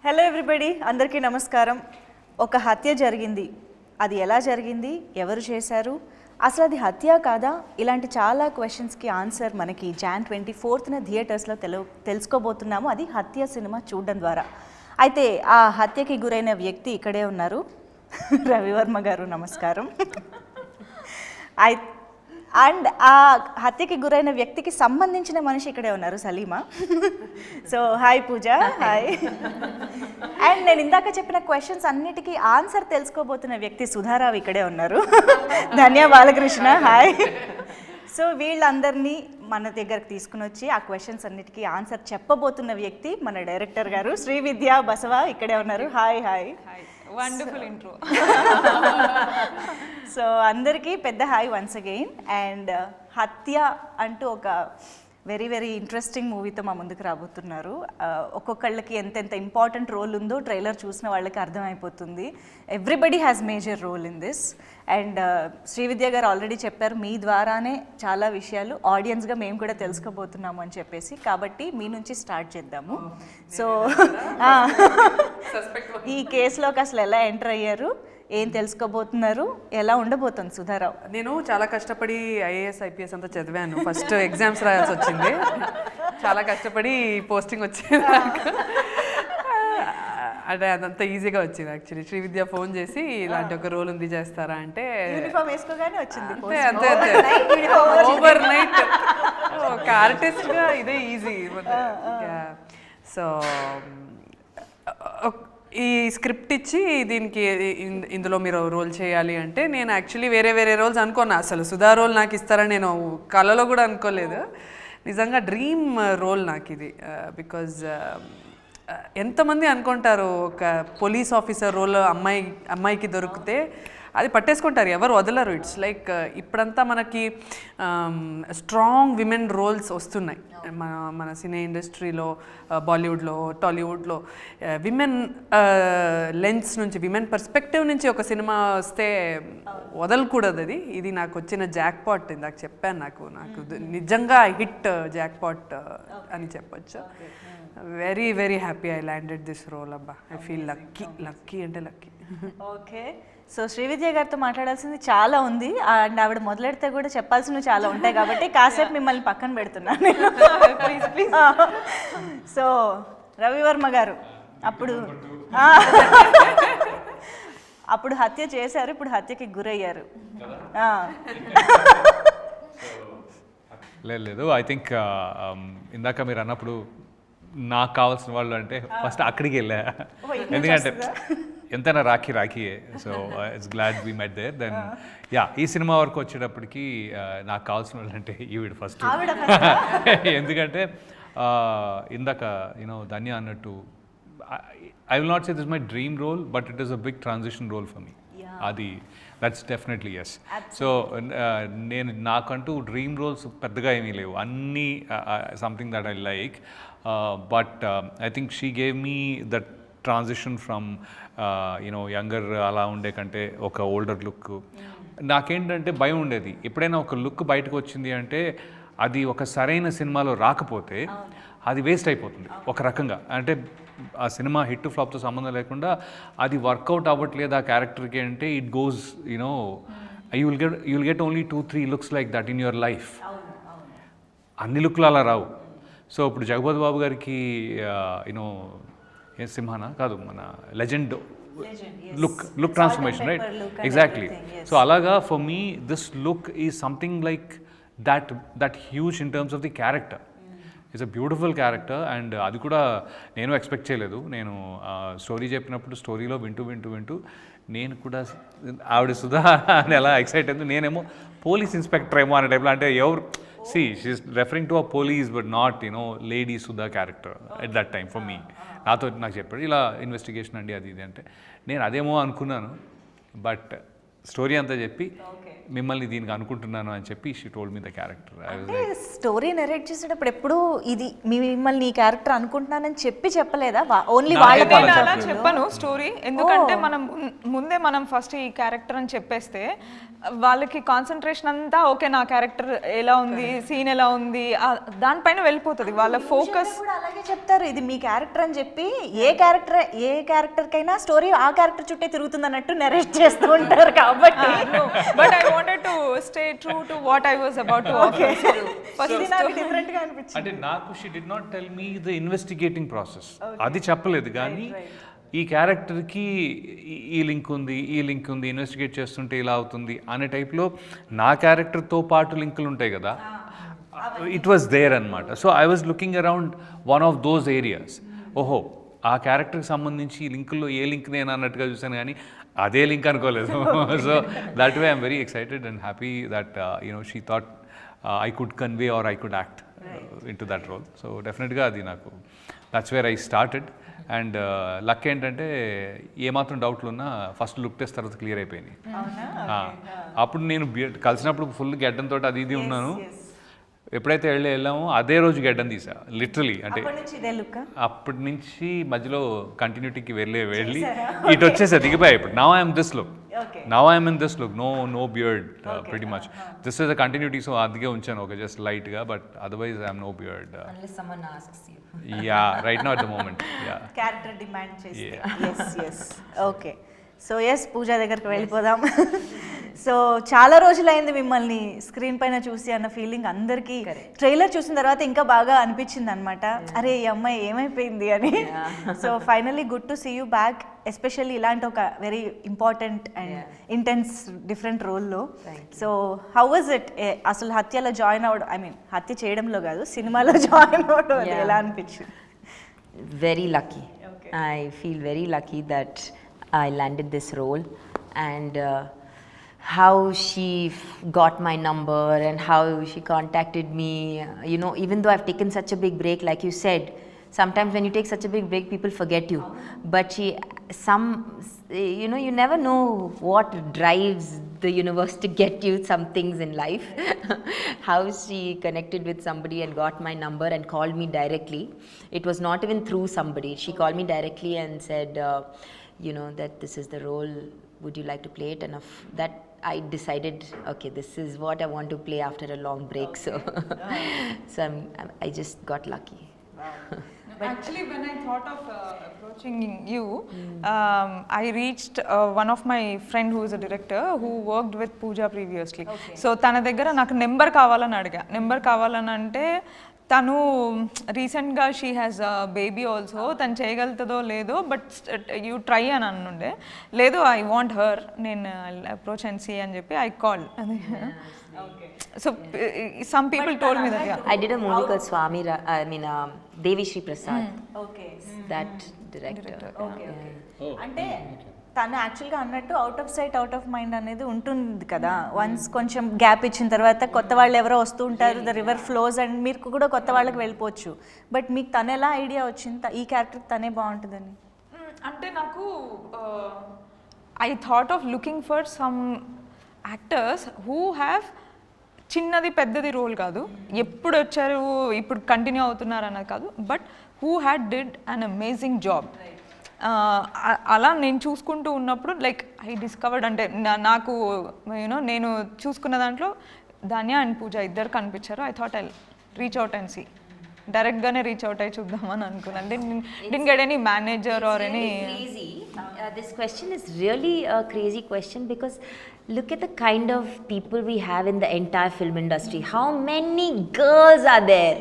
Hello everybody, అందరికీ నమస్కారం. ఒక హత్య జరిగింది. అది ఎలా జరిగింది, ఎవరు చేశారు, అసలు అది హత్య కాదా, ఇలాంటి చాలా క్వశ్చన్స్కి ఆన్సర్ మనకి జాన్ 24న థియేటర్స్లో తెలుసుకోబోతున్నాము. అది హత్య సినిమా చూడడం ద్వారా. అయితే ఆ హత్యకి గురైన వ్యక్తి ఇక్కడే ఉన్నారు. రవివర్మ గారు, నమస్కారం. అండ్ ఆ హత్యకి గురైన వ్యక్తికి సంబంధించిన మనిషి ఇక్కడే ఉన్నారు, Salima. So hi Pooja, hi. And నేను ఇందాక చెప్పిన క్వశ్చన్స్ అన్నిటికీ ఆన్సర్ తెలుసుకోబోతున్న వ్యక్తి సుధారావు ఇక్కడే ఉన్నారు. ధన్య బాలకృష్ణ, హాయ్. సో వీళ్ళందరినీ మన దగ్గరకు తీసుకుని వచ్చి ఆ క్వశ్చన్స్ అన్నిటికీ ఆన్సర్ చెప్పబోతున్న వ్యక్తి మన డైరెక్టర్ గారు శ్రీవిద్య బసవ ఇక్కడే ఉన్నారు. Hi hi. Wonderful intro. So అందరికీ పెద్ద హాయ్ వన్స్ అగైన్. అండ్ హత్య అంటూ ఒక వెరీ వెరీ ఇంట్రెస్టింగ్ మూవీతో మా ముందుకు రాబోతున్నారు. ఒక్కొక్కళ్ళకి ఎంతెంత ఇంపార్టెంట్ రోల్ ఉందో ట్రైలర్ చూసిన వాళ్ళకి అర్థమైపోతుంది. Everybody has major role in this. And Srividya garu already చెప్పారు, మీ ద్వారానే చాలా విషయాలు ఆడియన్స్గా మేము కూడా తెలుసుకోబోతున్నాము అని చెప్పేసి. కాబట్టి మీ నుంచి స్టార్ట్ చేద్దాము. సో ఈ కేసులోకి అసలు ఎలా ఎంటర్ అయ్యారు, ఏం తెలుసుకోబోతున్నారు, ఎలా ఉండబోతుంది సుధారావు? నేను చాలా కష్టపడి ఐఏఎస్ ఐపీఎస్ అంతా చదివాను. ఫస్ట్ ఎగ్జామ్స్ రాయాల్సి వచ్చింది, చాలా కష్టపడి పోస్టింగ్ వచ్చింది. అంటే అదంతా ఈజీగా వచ్చింది. యాక్చువల్లీ శ్రీవిద్య ఫోన్ చేసి ఇలాంటి ఒక రోల్ ఉంది, చేస్తారా అంటే యూనిఫామ్ వేసుకోగానే వచ్చింది. అంతే అంతే ఓవర్ నైట్ ఒక ఆర్టిస్ట్గా ఇదే ఈజీ. సో ఈ స్క్రిప్ట్ ఇచ్చి దీనికి ఇందులో మీరు రోల్ చేయాలి అంటే నేను యాక్చువల్లీ వేరే రోల్స్ అనుకున్నా. అసలు సుధా రోల్ నాకు ఇస్తారని నేను కళలో కూడా అనుకోలేదు. నిజంగా డ్రీమ్ రోల్ నాకు ఇది. బికాజ్ ఎంతమంది అనుకుంటారు ఒక పోలీస్ ఆఫీసర్ రోల్ అమ్మాయికి దొరికితే అది పట్టేసుకుంటారు, ఎవరు వదలరు. ఇట్స్ లైక్ ఇప్పుడంతా మనకి స్ట్రాంగ్ విమెన్ రోల్స్ వస్తున్నాయి మన సినీ ఇండస్ట్రీలో, బాలీవుడ్లో, టాలీవుడ్లో. విమెన్ లెన్స్ నుంచి, విమెన్ పర్స్పెక్టివ్ నుంచి ఒక సినిమా వస్తే వదలకూడదు. ఇది నాకు వచ్చిన జాక్ పాట్. ఇందాక చెప్పాను, నాకు నిజంగా హిట్ జాక్ పాట్ అని చెప్పొచ్చు. Very very happy I landed this role. అబ్బా, ఐ ఫీల్ లక్కీ అంటే లక్కీ. ఓకే. సో శ్రీవిద్య గారితో మాట్లాడాల్సింది చాలా ఉంది. అండ్ ఆవిడ మొదలెడితే కూడా చెప్పాల్సినవి చాలా ఉంటాయి కాబట్టి కాసేపు మిమ్మల్ని పక్కన పెడుతున్నాను నేను. Please please. సో రవివర్మ గారు, అప్పుడు హత్య చేశారు, ఇప్పుడు హత్యకి గురయ్యారు. లేదు, ఐ థింక్ ఇందాక మీరు అన్నప్పుడు నాకు కావాల్సిన వాళ్ళు అంటే ఫస్ట్ అక్కడికి వెళ్ళా. ఎందుకంటే ఎంతైనా రాఖీయే. So it's glad we met there. Then ya, ఈ సినిమా వరకు వచ్చేటప్పటికి నాకు కావాల్సిన వాళ్ళు అంటే ఈవిడ ఫస్ట్. ఎందుకంటే ఇందాక ధన్య అన్నట్టు I will not say this my dream role, but it is a big transition role for me. అది దట్స్ డెఫినెట్లీ ఎస్. సో నాకంటూ డ్రీమ్ రోల్స్ పెద్దగా ఏమీ లేవు, అన్నీ something that I like. But I think she gave me that transition from younger అలా ఉండే కంటే ఒక ఓల్డర్ లుక్. నాకేంటంటే భయం ఉండేది, ఎప్పుడైనా ఒక లుక్ బయటకు వచ్చింది అంటే అది ఒక సరైన సినిమాలో రాకపోతే అది వేస్ట్ అయిపోతుంది ఒక రకంగా. అంటే ఆ సినిమా హిట్ ఫ్లాప్తో సంబంధం లేకుండా అది వర్కౌట్ అవ్వట్లేదు ఆ క్యారెక్టర్కి అంటే it goes you will get only 2-3 looks like that in your life. అన్ని లుక్లు అలా రావు. సో ఇప్పుడు జగపతి బాబు గారికి సింహానా కాదు, మన legend look transformation, right? Exactly. So అలాగా for me this look is something like that huge in terms of the character. It's a beautiful character. And అది కూడా నేను ఎక్స్పెక్ట్ చేయలేదు. నేను స్టోరీ చెప్పినప్పుడు స్టోరీలో వింటూ నేను కూడా ఆవిడ సుధా అని ఎలా ఎక్సైట్ అయింది. నేనేమో పోలీస్ ఇన్స్పెక్టర్ ఏమో అనే టైప్లో. అంటే ఎవరు she is referring to a police but not lady Sudha character at that time for me. నాకు చెప్పాడు ఇలా ఇన్వెస్టిగేషన్ అండి అది ఇది అంటే నేను అదేమో అనుకున్నాను. బట్ స్టోరీ అంతా చెప్పి మిమ్మల్ని దీనికి అనుకుంటున్నాను అని చెప్పి she told me the character. అంటే స్టోరీ నెరేట్ చేసేటప్పుడు ఎప్పుడు ఇది మిమ్మల్ని ఈ క్యారెక్టర్ అనుకుంటున్నానని చెప్పలేదా? ఓన్లీ వాళ్ళ నేను అలా చెప్పను స్టోరీ, ఎందుకంటే మనం ముందే మనం ఫస్ట్ ఈ క్యారెక్టర్ అని చెప్పేస్తే వాళ్ళకి కాన్సన్ట్రేషన్ అంతా ఓకే నా క్యారెక్టర్ ఎలా ఉంది, సీన్ ఎలా ఉంది దానిపైన వెళ్ళిపోతుంది. వాళ్ళ ఫోకస్ కూడా అలాగే చెప్తారు, ఇది మీ క్యారెక్టర్ అని చెప్పి ఏ క్యారెక్టర్ కైనా స్టోరీ ఆ క్యారెక్టర్ చుట్టే తిరుగుతుంది అన్నట్టు నెరేట్ చేస్తూ ఉంటారు. కాబట్టి but I wanted to stay true to what I was about to offer. ఇది నాకు డిఫరెంట్ గా అనిపించింది. అంటే నాకు she did not tell me the investigating process, అది చెప్పలేదు. కానీ ఈ క్యారెక్టర్కి ఈ లింక్ ఉంది, ఈ లింక్ ఉంది, ఇన్వెస్టిగేట్ చేస్తుంటే ఇలా అవుతుంది అనే టైప్లో నా క్యారెక్టర్తో పాటు లింకులు ఉంటాయి కదా, ఇట్ వాస్ దేర్ అనమాట. So I was looking around one of those areas. ఓహో ఆ క్యారెక్టర్కి సంబంధించి ఈ లింకుల్లో ఏ లింక్ నేను అన్నట్టుగా చూశాను, కానీ అదే లింక్ అనుకోలేదు. So that way I'm very excited and happy that she thought I could convey or I could act in to that role. So డెఫినెట్గా అది నాకు that's where I started. And luck ఏంటంటే ఏమాత్రం డౌట్లు ఉన్నా ఫస్ట్ లుక్ టెస్ట్ తర్వాత clear అయిపోయింది. అప్పుడు నేను కలిసినప్పుడు ఫుల్ గెడ్డంతో అది ఇది ఉన్నాను. ఎప్పుడైతే వెళ్ళామో అదే రోజు గెడ్డం తీసా లిటరలీ. అంటే అప్పటి నుంచి మధ్యలో కంటిన్యూటీకి వెళ్ళి ఇటు వచ్చేసా, దిగిపోయా. ఇప్పుడు now I'm this look, now I'm in this look, no beard pretty much. This is a continuity, so అందుకే ఉంచాను ఒక జస్ట్ లైట్గా. But otherwise I'm no beard. Ya right now at the moment character demand చేస్తే. yes okay. So yes Pooja దగ్గరికి వెళ్ళిపోదాం. So చాలా రోజులైంది మిమ్మల్ని స్క్రీన్ పైన చూసి అన్న ఫీలింగ్ అందరికీ ట్రైలర్ చూసిన తర్వాత ఇంకా బాగా అనిపించింది అనమాట, అరే ఈ అమ్మాయి ఏమైపోయింది అని. So finally good to see you back, especially ఇలాంటి ఒక very important and intense different రోల్లో. సో హౌ వాజ్ ఇట్ అసలు హత్యలో జాయిన్ అవ్వడం, ఐ మీన్ హత్య చేయడంలో కాదు సినిమాలో జాయిన్ అవ్వడం ఎలా అనిపించింది? Very lucky. I feel very lucky that I landed this role, and how she got my number and how she contacted me. Even though I've taken such a big break, like you said, sometimes when you take such a big break, people forget you. But you never know what drives the universe to get you some things in life. How she connected with somebody and got my number and called me directly. It was not even through somebody. She called me directly and said, that this is the role, would you like to play it? And that I decided, okay, this is what I want to play after a long break. So I just got lucky. Actually, when I thought of approaching you, I reached one of my friend who is a director who worked with Pooja previously. So tana daggara నాకు number కావాలని అడిగా. Number కావాలని అంటే తను రీసెంట్గా she has baby also, తను చేయగలుగుతుందో లేదో but you try అని అనుండే. లేదు ఐ వాంట్ హర్, నేను అప్రోచ్ అండ్ సీ అని చెప్పి I call. So some people told me that, yeah. I did a movie called Swami, Devi Sri Prasad. Okay. That director. Okay. అంటే తను యాక్చువల్గా అన్నట్టు out of sight out of mind అనేది ఉంటుంది కదా. Once కొంచెం గ్యాప్ ఇచ్చిన తర్వాత కొత్త వాళ్ళు ఎవరో వస్తూ ఉంటారు, ద రివర్ ఫ్లోస్ అండ్ మీరు కూడా కొత్త వాళ్ళకి వెళ్ళిపోవచ్చు. బట్ మీకు తను ఎలా ఐడియా వచ్చింది ఈ క్యారెక్టర్ తనే బాగుంటుందని? అంటే నాకు I thought of looking for some actors who have చిన్నది పెద్దది రోల్ కాదు, ఎప్పుడు వచ్చారు ఇప్పుడు కంటిన్యూ అవుతున్నారు అన్నది కాదు, but who had did an amazing job. అలా నేను చూసుకుంటూ ఉన్నప్పుడు లైక్ ఐ డిస్కవర్డ్, అంటే నాకు నేను చూసుకున్న దాంట్లో ధాన్య అండ్ పూజ ఇద్దరు కనిపించారు. I thought I reach out and see, డైరెక్ట్గానే రీచ్ అవుట్ అయి చూద్దామని అనుకున్నాను. didn't get any manager or any. Crazy. This question is really a crazy question because look at the kind of people we have in the entire film industry. How many girls are there?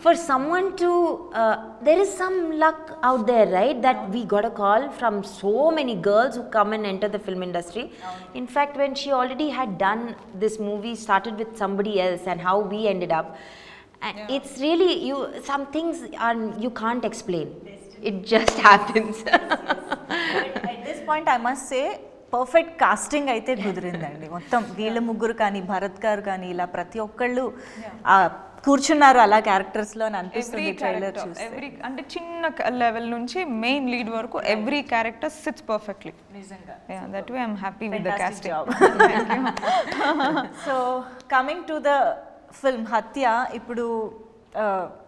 For someone to, there is some luck out there, right? That we got a call from so many girls who come and enter the film industry. In fact, when she already had done this movie, started with somebody else, and how we ended up. It's really, some things you can't explain. It just happens. At this point I must say perfect casting అయితే కుదిరిందండి. మొత్తం వీళ్ళ ముగ్గురు కానీ భరత్ గారు కానీ ఇలా ప్రతి ఒక్కళ్ళు కూర్చున్నారు అలా క్యారెక్టర్స్ లో అని అనిపిస్తుంది ట్రైలర్ చూస్తే. ఎవ్రీ అంటే చిన్న లెవెల్ నుంచి మెయిన్ లీడ్ వరకు ఎవ్రీ క్యారెక్టర్ సిట్స్ పర్ఫెక్ట్లీ. నిజంగా that way I'm happy with the casting. So coming to the film Hatya, ఇప్పుడు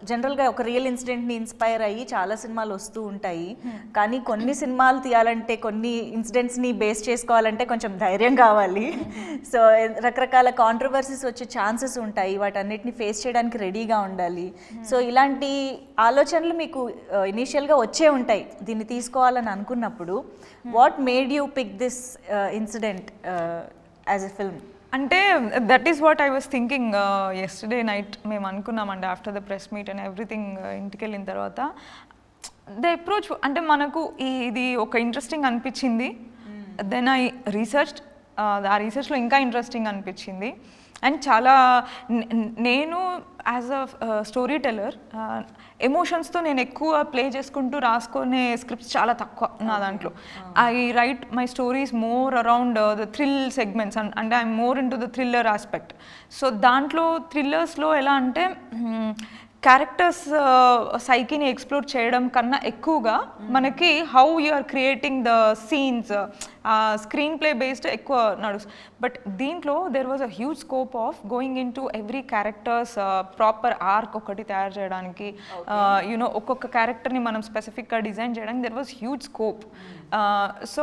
జనరల్గా ఒక రియల్ ఇన్సిడెంట్ని ఇన్స్పైర్ అయ్యి చాలా సినిమాలు వస్తూ ఉంటాయి, కానీ కొన్ని సినిమాలు తీయాలంటే కొన్ని ఇన్సిడెంట్స్ని బేస్ చేసుకోవాలంటే కొంచెం ధైర్యం కావాలి. సో రకరకాల కాంట్రవర్సీస్ వచ్చే ఛాన్సెస్ ఉంటాయి, వాటన్నిటిని ఫేస్ చేయడానికి రెడీగా ఉండాలి. సో ఇలాంటి ఆలోచనలు మీకు ఇనీషియల్గా వచ్చే ఉంటాయి దీన్ని తీసుకోవాలని అనుకున్నప్పుడు. What made you pick this incident as a film? అంటే that is what I was thinking yesterday night. మేము అనుకున్నామండి after the press meet and everything ఇంటికి వెళ్ళిన తర్వాత ద అప్రోచ్ అంటే మనకు ఇది ఒక ఇంట్రెస్టింగ్ అనిపించింది. దెన్ ఐ రీసెర్చ్డ్, ఆ రీసెర్చ్లో ఇంకా ఇంట్రెస్టింగ్ అనిపించింది. అండ్ చాలా నేను యాజ్ అ స్టోరీ టెల్లర్ ఎమోషన్స్తో నేను ఎక్కువ ప్లే చేసుకుంటూ రాసుకునే స్క్రిప్ట్స్ చాలా తక్కువ నా దాంట్లో. I write my stories more around the thrill segments అంటే I'm more into the thriller aspect. So దాంట్లో థ్రిల్లర్స్లో ఎలా అంటే క్యారెక్టర్స్ సైకిని ఎక్స్ప్లోర్ చేయడం కన్నా ఎక్కువగా మనకి how you are creating the scenes, screen play based ఎక్కువ నడుస్తుంది. బట్ దీంట్లో there was a huge scope of going in to every characters proper arc ఒకటి తయారు చేయడానికి, యునో ఒక్కొక్క క్యారెక్టర్ని మనం స్పెసిఫిక్గా డిజైన్ చేయడానికి there was huge scope. So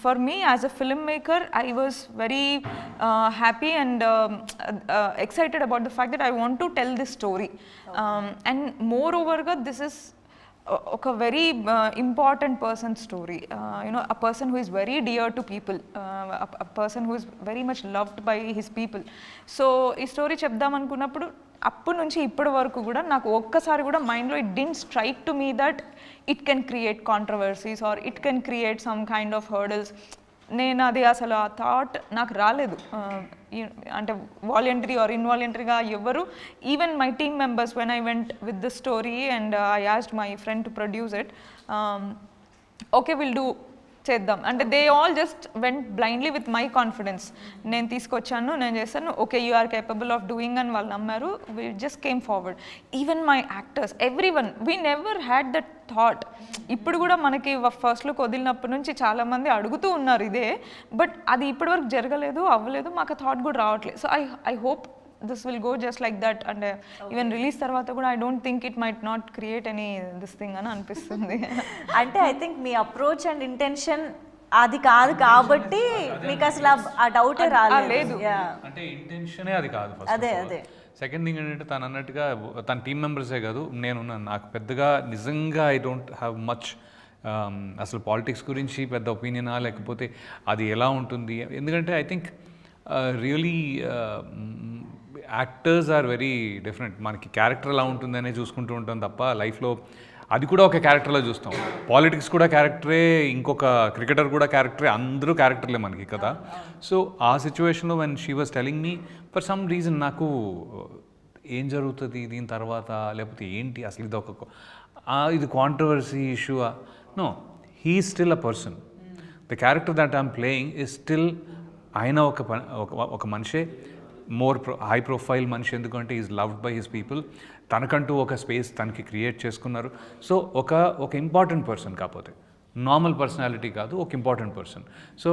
for me as a filmmaker, I was very happy and excited about the fact that I want to tell this story. And moreover, this is a very important person's story. A person who is very dear to people, a person who is very much loved by his people. So ఈ story చెప్దాం అనుకున్నప్పుడు అప్పటి నుంచి ఇప్పటి వరకు కూడా నాకు ఒక్కసారి కూడా మైండ్లో it didn't strike to me that it can create controversies or it can create some kind of hurdles. నేను అది అసలు ఆ థాట్ నాకు రాలేదు. అంటే వాలంటరీ ఆర్ ఇన్వాలంటరీగా ఎవరు, even my team members when I went with the story and I asked my friend to produce it, okay will do, చేద్దాం అంటే they all just went blindly with my confidence. నేను తీసుకొచ్చాను, నేను చేస్తాను, okay you are capable of doing అని వాళ్ళు నమ్మారు. We just came forward. Even my actors, every one, we never had that thought. ఇప్పుడు కూడా మనకి ఫస్ట్ లుక్ వదిలినప్పటి నుంచి చాలామంది అడుగుతూ ఉన్నారు ఇదే, బట్ అది ఇప్పటివరకు జరగలేదు, అవ్వలేదు, మాకు థాట్ కూడా రావట్లేదు. So I hope this will go just like that, and even release tarvata kuda I don't think it might not create any this thing ani anipistundi. అంటే I think me approach and intention అది కాదు కాబట్టి మీకు అసలు ఆ డౌటే రాలేదు. అంటే ఇంటెన్షనే అది కాదు ఫస్ట్. అదే సెకండ్ థింగ్ ఏంటంటే తను అన్నట్టుగా తన టీం మెంబర్సే కాదు, నేనున్నాను. నాకు పెద్దగా నిజంగా ఐ డోంట్ హ్యావ్ మచ్ అసలు పాలిటిక్స్ గురించి పెద్ద ఒపీనియనా, లేకపోతే అది ఎలా ఉంటుంది. ఎందుకంటే I think really actors are very different. మనకి క్యారెక్టర్ ఎలా ఉంటుందనే చూసుకుంటూ ఉంటాం తప్ప లైఫ్లో అది కూడా ఒక క్యారెక్టర్లో చూస్తాం. పాలిటిక్స్ కూడా క్యారెక్టరే, ఇంకొక క్రికెటర్ కూడా క్యారెక్టరే, అందరూ క్యారెక్టర్లే మనకి కదా. సో ఆ సిచ్యువేషన్లో when she was telling me for some reason నాకు ఏం జరుగుతుంది దీని తర్వాత, లేకపోతే ఏంటి అసలు ఇది controversy issue. No, he is still a person. The character that I'm playing is still ఆయన ఒక మనిషే, మోర్ హై ప్రొఫైల్ మనిషి. ఎందుకంటే is loved by his people. తనకంటూ ఒక స్పేస్ తనకి క్రియేట్ చేసుకున్నారు. సో ఒక ఇంపార్టెంట్ పర్సన్, కాకపోతే నార్మల్ పర్సనాలిటీ కాదు, ఒక ఇంపార్టెంట్ పర్సన్. సో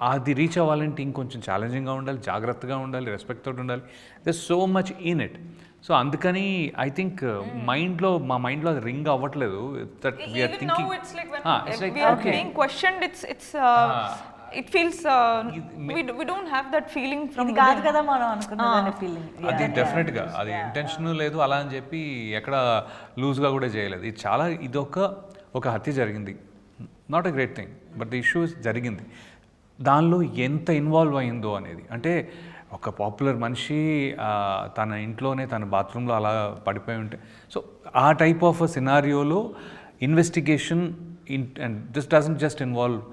అది రీచ్ అవ్వాలంటే ఇంకొంచెం ఛాలెంజింగ్గా ఉండాలి, జాగ్రత్తగా ఉండాలి, రెస్పెక్ట్ తోటి ఉండాలి. There so much in it. So అందుకని ఐ థింక్ మా మైండ్లో అది రింగ్ అవ్వట్లేదు. That we're thinking it feels we don't have that feeling from ఇది కాదు కదా మనం అనుకున్నదాని ఫీలింగ్. అది డెఫినెట్గా అది ఇంటెన్షన్ లేదు అలా అని చెప్పి ఎక్కడ లూజ్గా కూడా చేయలేదు. ఇది చాలా ఒక హత్య జరిగింది, not a great thing, but the issue జరిగింది. దానిలో ఎంత ఇన్వాల్వ్ అయిందో అనేది, అంటే ఒక పాపులర్ మనిషి తన ఇంట్లోనే తన బాత్రూంలో అలా పడిపోయి ఉంటే, సో ఆ టైప్ ఆఫ్ సినారియోలో investigation and this doesn't just involve.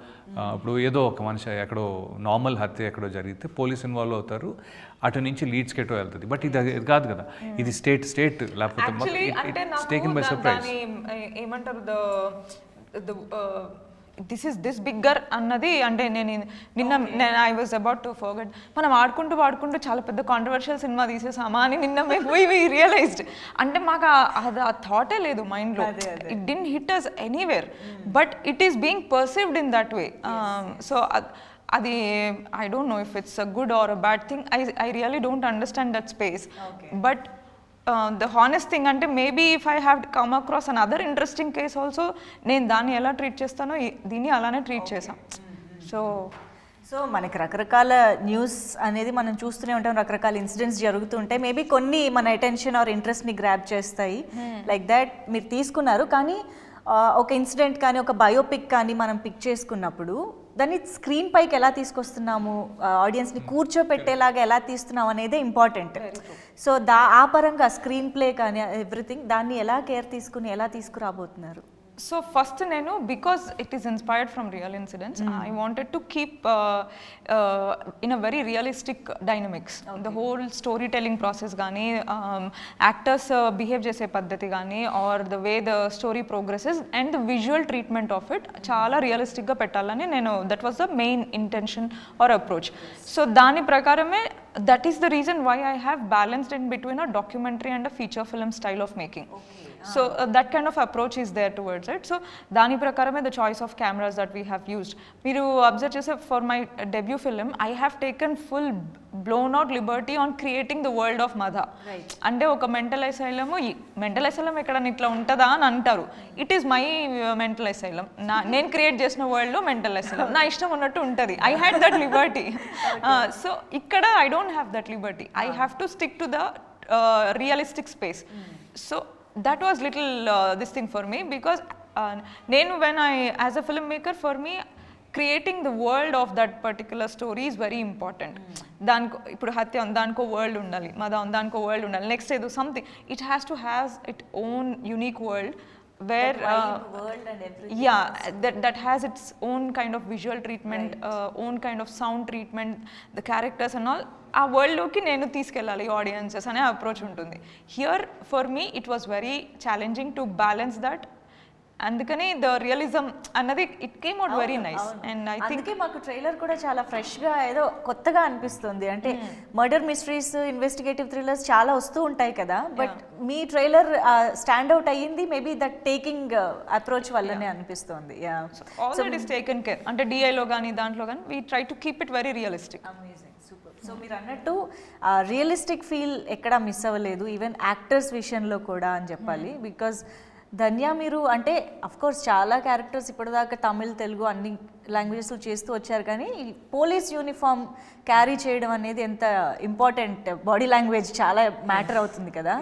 ఇప్పుడు ఏదో ఒక మనిషి ఎక్కడో నార్మల్ హత్య ఎక్కడో జరిగితే పోలీస్ ఇన్వాల్వ్ అవుతారు, అటు నుంచి లీడ్స్కి ఎటో వెళ్తుంది. బట్ ఇది కాదు కదా, ఇది స్టేట్ లేకపోతే టేకెన్ బై సర్ప్రైజ్. ఏమంటారు దిస్ ఈస్ దిస్ బిగ్గర్ అన్నది. అంటే నిన్న I was about to forget, మనం ఆడుకుంటూ చాలా పెద్ద కాంట్రవర్షియల్ సినిమా తీసేసామా అని నిన్న వి రియలైజ్డ్. అంటే మాకు ఆ థాటే లేదు మైండ్లో. It didn't hit us anywhere, but it is being perceived in that way. So అది I don't know if it's a good or a bad thing. I really don't understand that space. But the honest thing అంటే maybe if I have come across another interesting case also, నేను దాన్ని ఎలా treat చేస్తానో దీన్ని అలానే treat చేసాం. So మనకి రకరకాల న్యూస్ అనేది మనం చూస్తూనే ఉంటాం, రకరకాల ఇన్సిడెంట్స్ జరుగుతుంటాయి. మేబీ కొన్ని మన అటెన్షన్ ఆర్ ఇంట్రెస్ట్ని గ్రాప్ చేస్తాయి. లైక్ దాట్ మీరు తీసుకున్నారు. కానీ ఒక ఇన్సిడెంట్ కానీ ఒక బయోపిక్ కానీ మనం పిక్ చేసుకున్నప్పుడు దాన్ని స్క్రీన్ పైకి ఎలా తీసుకొస్తున్నాము, ఆడియన్స్ని కూర్చోపెట్టేలాగా ఎలా తీస్తున్నాము అనేదే ఇంపార్టెంట్. సో ఆ పరంగా స్క్రీన్ ప్లే కానీ ఎవ్రీథింగ్ దాన్ని ఎలా కేర్ తీసుకుని ఎలా తీసుకురాబోతున్నారు? సో ఫస్ట్ నేను, because it is inspired from real incidents, I wanted to keep in a very realistic dynamics. The whole story telling process కానీ, యాక్టర్స్ బిహేవ్ చేసే పద్ధతి కానీ, or the way the story progresses and the visual treatment of it చాలా రియలిస్టిక్గా పెట్టాలని నేను, that was the main intention or approach. So దాని ప్రకారమే, that is the reason why I have balanced in between a documentary and a feature film style of making. So that kind of approach is there towards it. So dani prakarame the choice of cameras that we have used, meeru observe chese for my debut film I have taken full blown out liberty on creating the world of Madha. Ante oka mental asylum ekkada itla untada ani antaru. It is my mental asylum. Nen create chesina world lo mental asylum na ishtam unnattu untadi. I had that liberty. So ikkada I don't have that liberty. I have to stick to the realistic space. So that was little this thing for me, because when I as a filmmaker, for me creating the world of that particular story is very important. Danko ipudu Hatya danko world undali, Madha danko world undali, next edo something, it has to have its own unique world where world and everything. Yeah, that has its own kind of visual treatment, own kind of sound treatment, the characters and all. ఆ వరల్డ్లోకి నేను తీసుకెళ్ళాలి audiences అనే approach ఉంటుంది. Here for me it was very challenging to balance that. అందుకని the realism అన్నది it came out very nice. And I think మాకు trailer కూడా చాలా ఫ్రెష్గా ఏదో కొత్తగా అనిపిస్తుంది. అంటే మర్డర్ మిస్టరీస్, ఇన్వెస్టిగేటివ్ థ్రిల్లర్స్ చాలా వస్తూ ఉంటాయి కదా, but me trailer stand out అయ్యింది మేబీ దట్ టేకింగ్ అప్రోచ్ వల్లనే అనిపిస్తుంది. All that is taken care. అంటే డిఐలో కానీ దాంట్లో కానీ we try to keep it very realistic. So మీరు అన్నట్టు రియలిస్టిక్ ఫీల్ ఎక్కడా మిస్ అవ్వలేదు, ఈవెన్ యాక్టర్స్ విషయంలో కూడా అని చెప్పాలి. బికాజ్ ధన్య మీరు అంటే అఫ్కోర్స్ చాలా క్యారెక్టర్స్ ఇప్పటిదాకా తమిళ్, తెలుగు అన్ని లాంగ్వేజెస్లో చేస్తూ వచ్చారు, కానీ పోలీస్ యూనిఫామ్ క్యారీ చేయడం అనేది ఎంత ఇంపార్టెంట్, బాడీ లాంగ్వేజ్ చాలా మ్యాటర్ అవుతుంది కదా.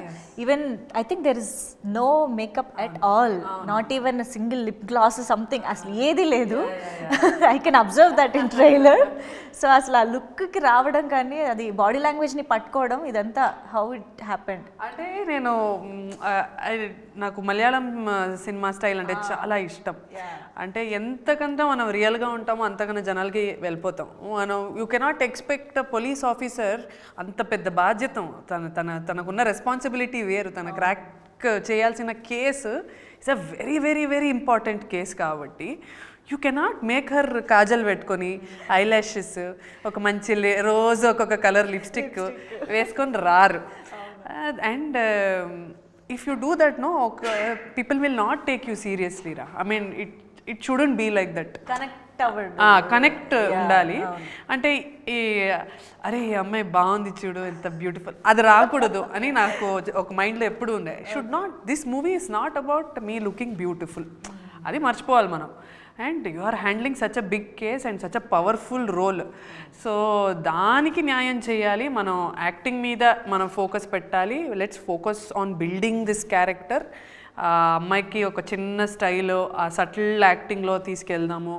Even I think there is no makeup at all, not even single lip gloss something, అసలు ఏది లేదు. I can observe that in trailer. So అసలు ఆ లుక్కి రావడం కానీ అది బాడీ లాంగ్వేజ్ని పట్టుకోవడం, ఇదంతా హౌ ఇట్ హ్యాపెండ్? అంటే నేను నాకు మలయాళం సినిమా స్టైల్ అంటే చాలా ఇష్టం. అంటే ఎంతకంటే మనం రియల్గా ఉంటామో అంతకన్నా జనాలకి వెళ్ళిపోతాం. మనం you cannot expect police officer అంత పెద్ద బాధ్యత, తనకున్న రెస్పాన్సిబిలిటీ వేరు. తన క్రాక్ చేయాల్సిన case it's a very very very important case. కాబట్టి యూ కెనాట్ మేక్ హర్ కాజల్ పెట్టుకొని, ఐ ల్యాషెస్, ఒక మంచి రోజు ఒక్కొక్క కలర్ లిప్స్టిక్ వేసుకొని రారు. And if you do that, no, people will not take you seriously ra. I mean it shouldn't be like that. Connect ఉండాలి. అంటే ఈ అరే ఈ అమ్మాయి బాగుంది చూడు ఎంత బ్యూటిఫుల్, అది రాకూడదు అని నాకు ఒక మైండ్లో ఎప్పుడు ఉండే. Should not, this movie is not about me looking beautiful, అది మర్చిపోవాలి మనం. And you are handling such a big case and such a powerful role. So దానికి న్యాయం చేయాలి. మనం యాక్టింగ్ మీద మనం ఫోకస్ పెట్టాలి. Let's focus on building this character. ఆ అమ్మాయికి ఒక చిన్న స్టైల్, ఆ సటిల్ యాక్టింగ్లో తీసుకెళ్దాము.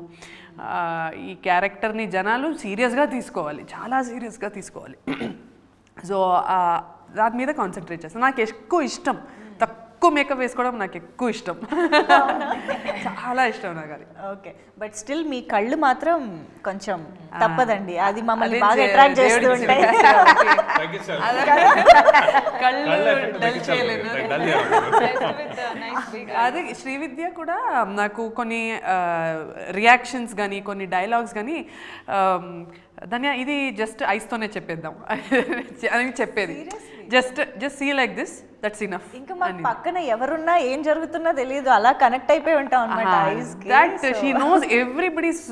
ఈ క్యారెక్టర్ని జనాలు సీరియస్గా తీసుకోవాలి, చాలా సీరియస్గా తీసుకోవాలి. సో దాని మీద కాన్సన్ట్రేట్ చేస్తాను. నాకు ఎక్కువ ఇష్టం తక్కువ మేకప్ వేసుకోవడం నాకు ఎక్కువ ఇష్టం. చాలా ఇష్టం నాకు అది. ఓకే, బట్ స్టిల్ మీ కళ్ళు మాత్రం కొంచెం తప్పదండి, అది మమ్మల్ని బాగా అట్రాక్ట్ చేస్తూ ఉంటాయి. కళ్ళు డల్ చేయలేను. అదే శ్రీవిద్య కూడా నాకు కొన్ని రియాక్షన్స్ కానీ కొన్ని డైలాగ్స్ కానీ ధన్య ఇది జస్ట్ ఐస్తోనే చెప్పేద్దాం అని చెప్పేది. Just see like this, that's enough. ఇంకా మాకు పక్కన ఎవరున్నా ఏం జరుగుతున్నా తెలియదు, అలా కనెక్ట్ అయిపోయి ఉంటాం అన్నమాట ఐస్ కి. That she knows everybody's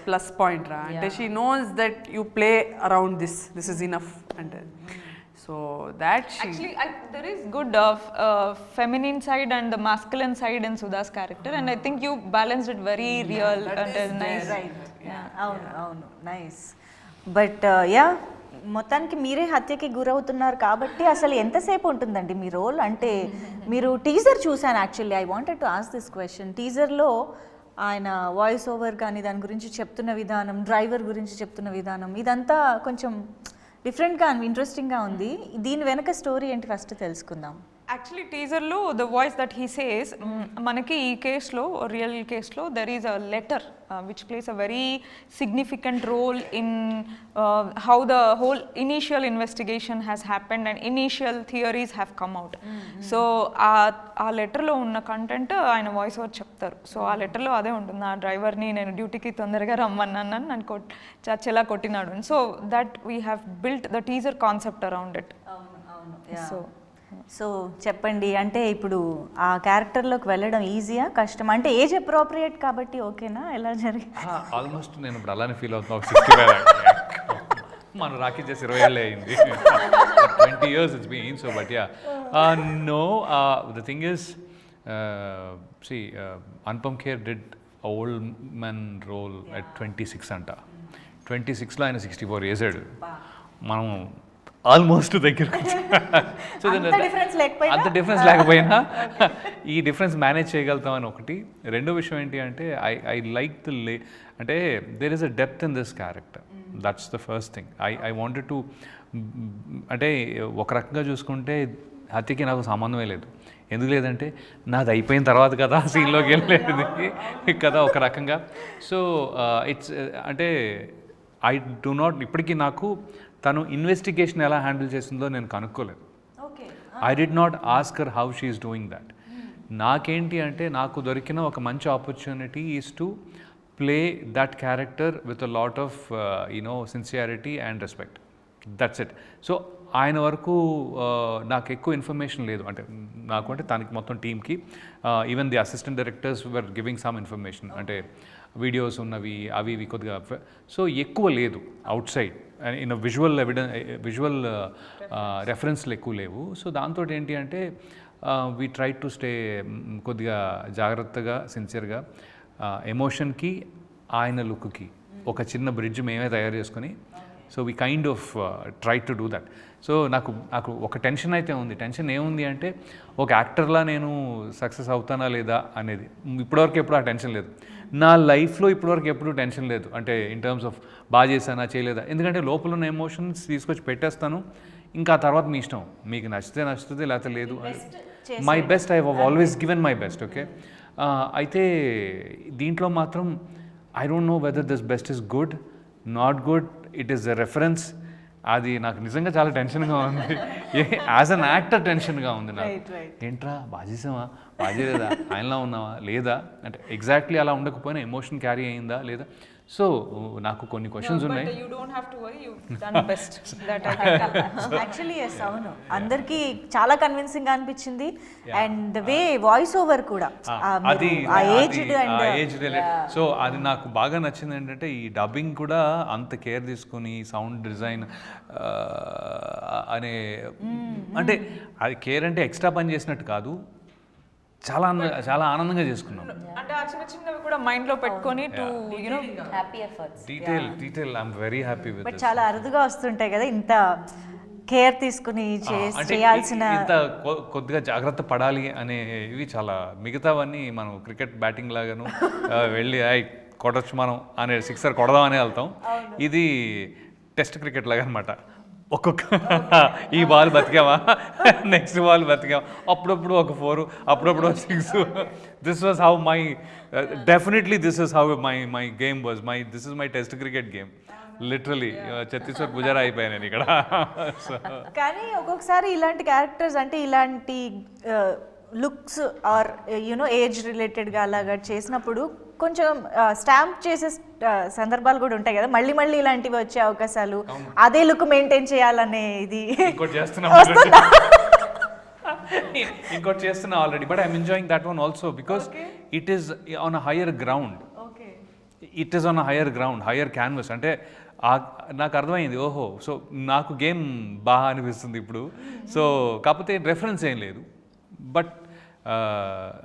plus point రా, అంటే she knows that you play around this is enough అంటే. So that she actually there is good feminine side and the masculine side in Sudha's character, and I think you balanced it very real and nice. Right. అవును nice. But yeah మొత్తానికి మీరే హత్యకి గురవుతున్నారు కాబట్టి అసలు ఎంతసేపు ఉంటుందండి మీ role? అంటే మీరు టీజర్ చూసాను actually, I wanted to ask this question. టీజర్లో ఆయన వాయిస్ ఓవర్ కానీ దాని గురించి చెప్తున్న విధానం, డ్రైవర్ గురించి చెప్తున్న విధానం, ఇదంతా కొంచెం డిఫరెంట్గా ఇంట్రెస్టింగ్గా ఉంది. దీని వెనక స్టోరీ ఏంటి ఫస్ట్ తెలుసుకుందాం. యాక్చువల్లీ టీజర్లో the voice that he says, మనకి ఈ కేసులో రియల్ కేసులో there is a letter which plays a very significant role in how the whole initial investigation has happened and initial theories have come out. So ఆ లెటర్లో ఉన్న content ఆయన voice over చెప్తారు. So ఆ లెటర్లో అదే ఉంటుంది, నా డ్రైవర్ని నేను డ్యూటీకి తొందరగా రమ్మన్నాను, నన్ను చచ్చేలా కొట్టినాడు. So that we have built the teaser concept around it. So చెప్పండి, అంటే ఇప్పుడు ఆ క్యారెక్టర్లోకి వెళ్ళడం ఈజీయా కష్టం? అంటే ఏజ్ అప్రోప్రియేట్ కాబట్టి ఓకేనా, ఎలా జరిగింది? ఆల్మోస్ట్ నేను ఇప్పుడు అలానే ఫీల్ అవుతున్నా. 65 మన రాఖీ చేసి 20 ఏళ్ళే అయింది. 20 years it's been. So but yeah, no, the thing is, see, Anupam Kher did a old man role at 26 అంట. 26లో ఆయన 64 వేసాడు. మనం ఆల్మోస్ట్ దగ్గరకు సో అంత డిఫరెన్స్ లేకపోయినా ఈ డిఫరెన్స్ మేనేజ్ చేయగలుగుతాం అని ఒకటి. రెండో విషయం ఏంటి అంటే ఐ లైక్ ద అంటే there is a depth in this character, that's the first thing. I wanted to, అంటే ఒక రకంగా చూసుకుంటే హత్యకి నాకు సంబంధమే లేదు. ఎందుకు లేదంటే నాది అయిపోయిన తర్వాత కదా సీన్లోకి వెళ్ళలేదు కదా ఒక రకంగా. సో ఇట్స్ అంటే ఐ డు నాట్, ఇప్పటికీ నాకు తను ఇన్వెస్టిగేషన్ ఎలా హ్యాండిల్ చేసిందో నేను కనుక్కోలేదు. I did not ask her how she is doing that. నాకేంటి అంటే నాకు దొరికిన ఒక మంచి opportunity is to play that character with a lot of sincerity and respect. That's it. So ఆయన వరకు నాకు ఎక్కువ ఇన్ఫర్మేషన్ లేదు, అంటే నాకు అంటే తనకి మొత్తం టీమ్కి even the assistant directors were giving some information, అంటే వీడియోస్ ఉన్నవి అవి ఇవి కొద్దిగా. సో ఎక్కువ లేదు అవుట్ సైడ్ ఇన్ విజువల్ రెఫరెన్స్లు ఎక్కువ లేవు. సో దాంతో ఏంటి అంటే వీ ట్రై టు స్టే కొద్దిగా జాగ్రత్తగా సిన్సియర్గా ఎమోషన్కి ఆయన లుక్కి ఒక చిన్న బ్రిడ్జ్ మేమే తయారు చేసుకొని, so we kind of try to do that. So నాకు ఒక టెన్షన్ అయితే ఉంది. టెన్షన్ ఏముంది అంటే ఒక యాక్టర్లా నేను సక్సెస్ అవుతానా లేదా అనేది. ఇప్పటివరకు ఎప్పుడు ఆ టెన్షన్ లేదు నా లైఫ్లో, ఇప్పటివరకు ఎప్పుడు టెన్షన్ లేదు. అంటే ఇన్ టర్మ్స్ ఆఫ్ బాగా చేశానా చేయలేదా, ఎందుకంటే లోపల ఉన్న ఎమోషన్స్ తీసుకొచ్చి పెట్టేస్తాను, ఇంకా తర్వాత మీ ఇష్టం, మీకు నచ్చితే నచ్చుతుంది లేకపోతే లేదు. My best, I have always given my best. Okay, అయితే దీంట్లో మాత్రం I don't know whether this best is good not good, it is a reference. అది నాకు నిజంగా చాలా టెన్షన్గా ఉంది. యాజ్ అన్ యాక్టర్ టెన్షన్గా ఉంది నాకు. ఏంట్రా బాగా చేసావా, బాగా చేయలేదా, ఆయనలా ఉన్నావా లేదా, అంటే ఎగ్జాక్ట్లీ అలా ఉండకపోయినా ఎమోషన్ క్యారీ అయిందా లేదా. సో నాకు కొన్ని క్వశ్చన్స్ ఉన్నాయి. యాక్చువల్లీ ఎస్, అవును, అందరికీ చాలా కన్విన్సింగ్ అనిపించింది. And the way voice over కూడా అది ఏజ్ రిలేటెడ్. సో అది నాకు బాగా నచ్చింది. ఏంటంటే ఈ డబ్బింగ్ కూడా అంత కేర్ తీసుకొని సౌండ్ డిజైన్ అనే, అంటే అది కేర్ అంటే ఎక్స్ట్రా పని చేసినట్టు కాదు, చాలా చాలా ఆనందంగా చేసుకున్నాం. అంటే ఆ చిన్న చిన్నవి కూడా మైండ్ లో పెట్టుకొని to you know happy efforts, detail I am very happy with. But చాలా అరుదుగా వస్తుంటాయి కదా ఇంత కేర్ తీసుకుని చేయాల్సిన, ఇంత కొద్దిగా జాగ్రత్త పడాలి అనేవి చాలా. మిగతావన్నీ మనం క్రికెట్ బ్యాటింగ్ లాగాను వెళ్ళి కొట్టచ్చు మనం అనే సిక్సర్ కొడదాం అనే వెళ్తాం. ఇది టెస్ట్ క్రికెట్ లాగా అనమాట, ఒక్కొక్క ఈ బాల్ బతికామా, నెక్స్ట్ బాల్ బతికామా, అప్పుడప్పుడు ఒక 4, అప్పుడప్పుడు ఒక 6. This was how my definitely this is how my game was this is my test cricket game. Literally Chhattisgarh Pujara అయిపోయాను నేను ఇక్కడ. కానీ ఒక్కొక్కసారి ఇలాంటి క్యారెక్టర్స్ అంటే ఇలాంటి లుక్స్ ఆర్ యూనో ఏజ్ రిలేటెడ్గా అలాగా చేసినప్పుడు కొంచెం స్టాంప్ చేసే సందర్భాలు కూడా ఉంటాయి కదా, మళ్ళీ మళ్ళీ ఇలాంటివి వచ్చే అవకాశాలు, అదే లుక్ మెయింటైన్ చేయాలనే ఇది ఇంకోటి చేస్తున్నా already. But I'm enjoying that one also because it is on a higher ground. It is on a higher ground, higher canvas. అంటే నాకు అర్థమైంది, ఓహో సో నాకు గేమ్ బాగా అనిపిస్తుంది ఇప్పుడు. సో కాకపోతే రెఫరెన్స్ ఏం లేదు, బట్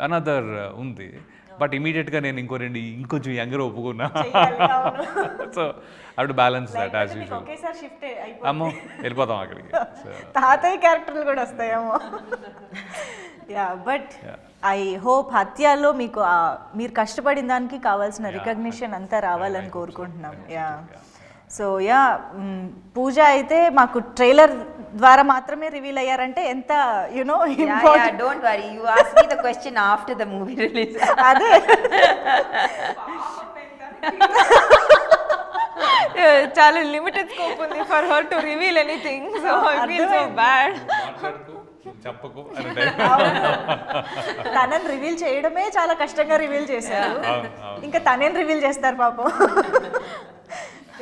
అనదర్ ఉంది. బట్ ఇమీడియట్గా నేను ఇంకొంచెం యంగర్ ఒప్పుకున్నా. So I would balance that as usual. అమ్మో వెళ్ళిపోతాం అక్కడికి. తాతయ్య క్యారెక్టర్లు కూడా వస్తాయేమో. యా బట్ ఐ హోప్ హత్యలో మీకు మీరు కష్టపడిన దానికి కావాల్సిన రికగ్నిషన్ అంతా రావాలని కోరుకుంటున్నాం. యా సో యా పూజ అయితే మాకు ట్రైలర్ ద్వారా మాత్రమే రివీల్ అయ్యారంటే ఎంత you know important. Don't worry, you ask me the question after the movie release. అదే చాలా లిమిటెడ్ స్కోప్ ఉంది for her to reveal anything. So I feel so bad. చెప్పకు తనని రివీల్ చేయడమే చాలా కష్టంగా రివీల్ చేశారు, ఇంకా తనేం రివీల్ చేస్తారు పాపం.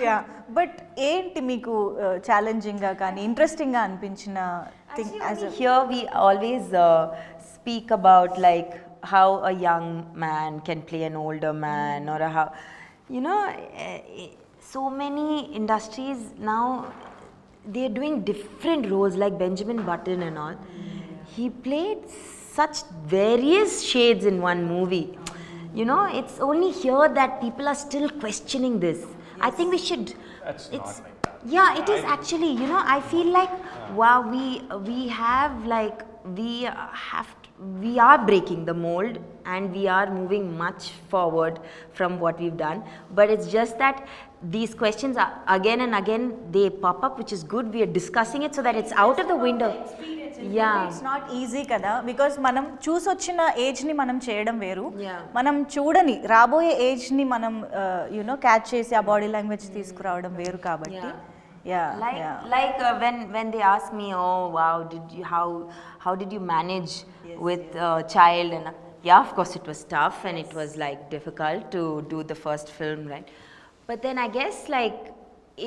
యా బట్ ఏంటి మీకు ఛాలెంజింగ్గా కానీ ఇంట్రెస్టింగ్గా అనిపించిన thing? Here we always speak about like how a young man can play an older man, or how, you know, so many industries now they're doing different roles, like Benjamin Button and all. He played such various shades in one movie. You know, it's only here that people are still questioning this. I think we should. It's not like that. Yeah, it is actually. You know, I feel like wow, we have like we are breaking the mold and we are moving much forward from what we've done. But it's just that these questions are again and again they pop up, which is good. We are discussing it so that it's out of the window. Yeah, it's not easy kada, because మనం చూసొచ్చిన age ని మనం చేయడం వేరు, మనం చూడని రాబోయే age ని మనం యునో క్యాచ్ చేసి ఆ బాడీ లాంగ్వేజ్ తీసుకురావడం వేరు కాబట్టి. Like when they ask me, oh wow, how did you manage with child? And yeah, of course it was tough and it was like difficult to do the first film, right? But then I guess like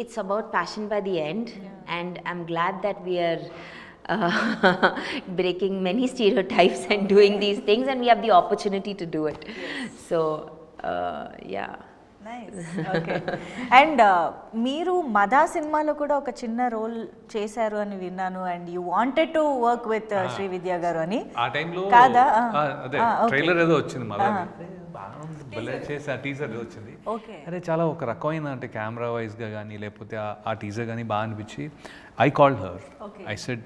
it's about passion by the end, and I'm glad that we are breaking many stereotypes and doing these things, and we have the opportunity to do it. So yeah. Nice. Okay. And మీరు మదా సినిమాలో కూడా ఒక చిన్న role చేశారు అని విన్నాను, and you wanted to work with Shri Vidya గారు అని. ఆ టైంలో కాదా? అదే ట్రైలర్ ఏదో వచ్చింది మదా, టీజర్ వచ్చింది. అరే చాలా ఒక రకమైన అంటే కెమెరా వైజ్గా కానీ లేకపోతే ఆ టీజర్ కానీ బాగా అనిపించి I called her. I said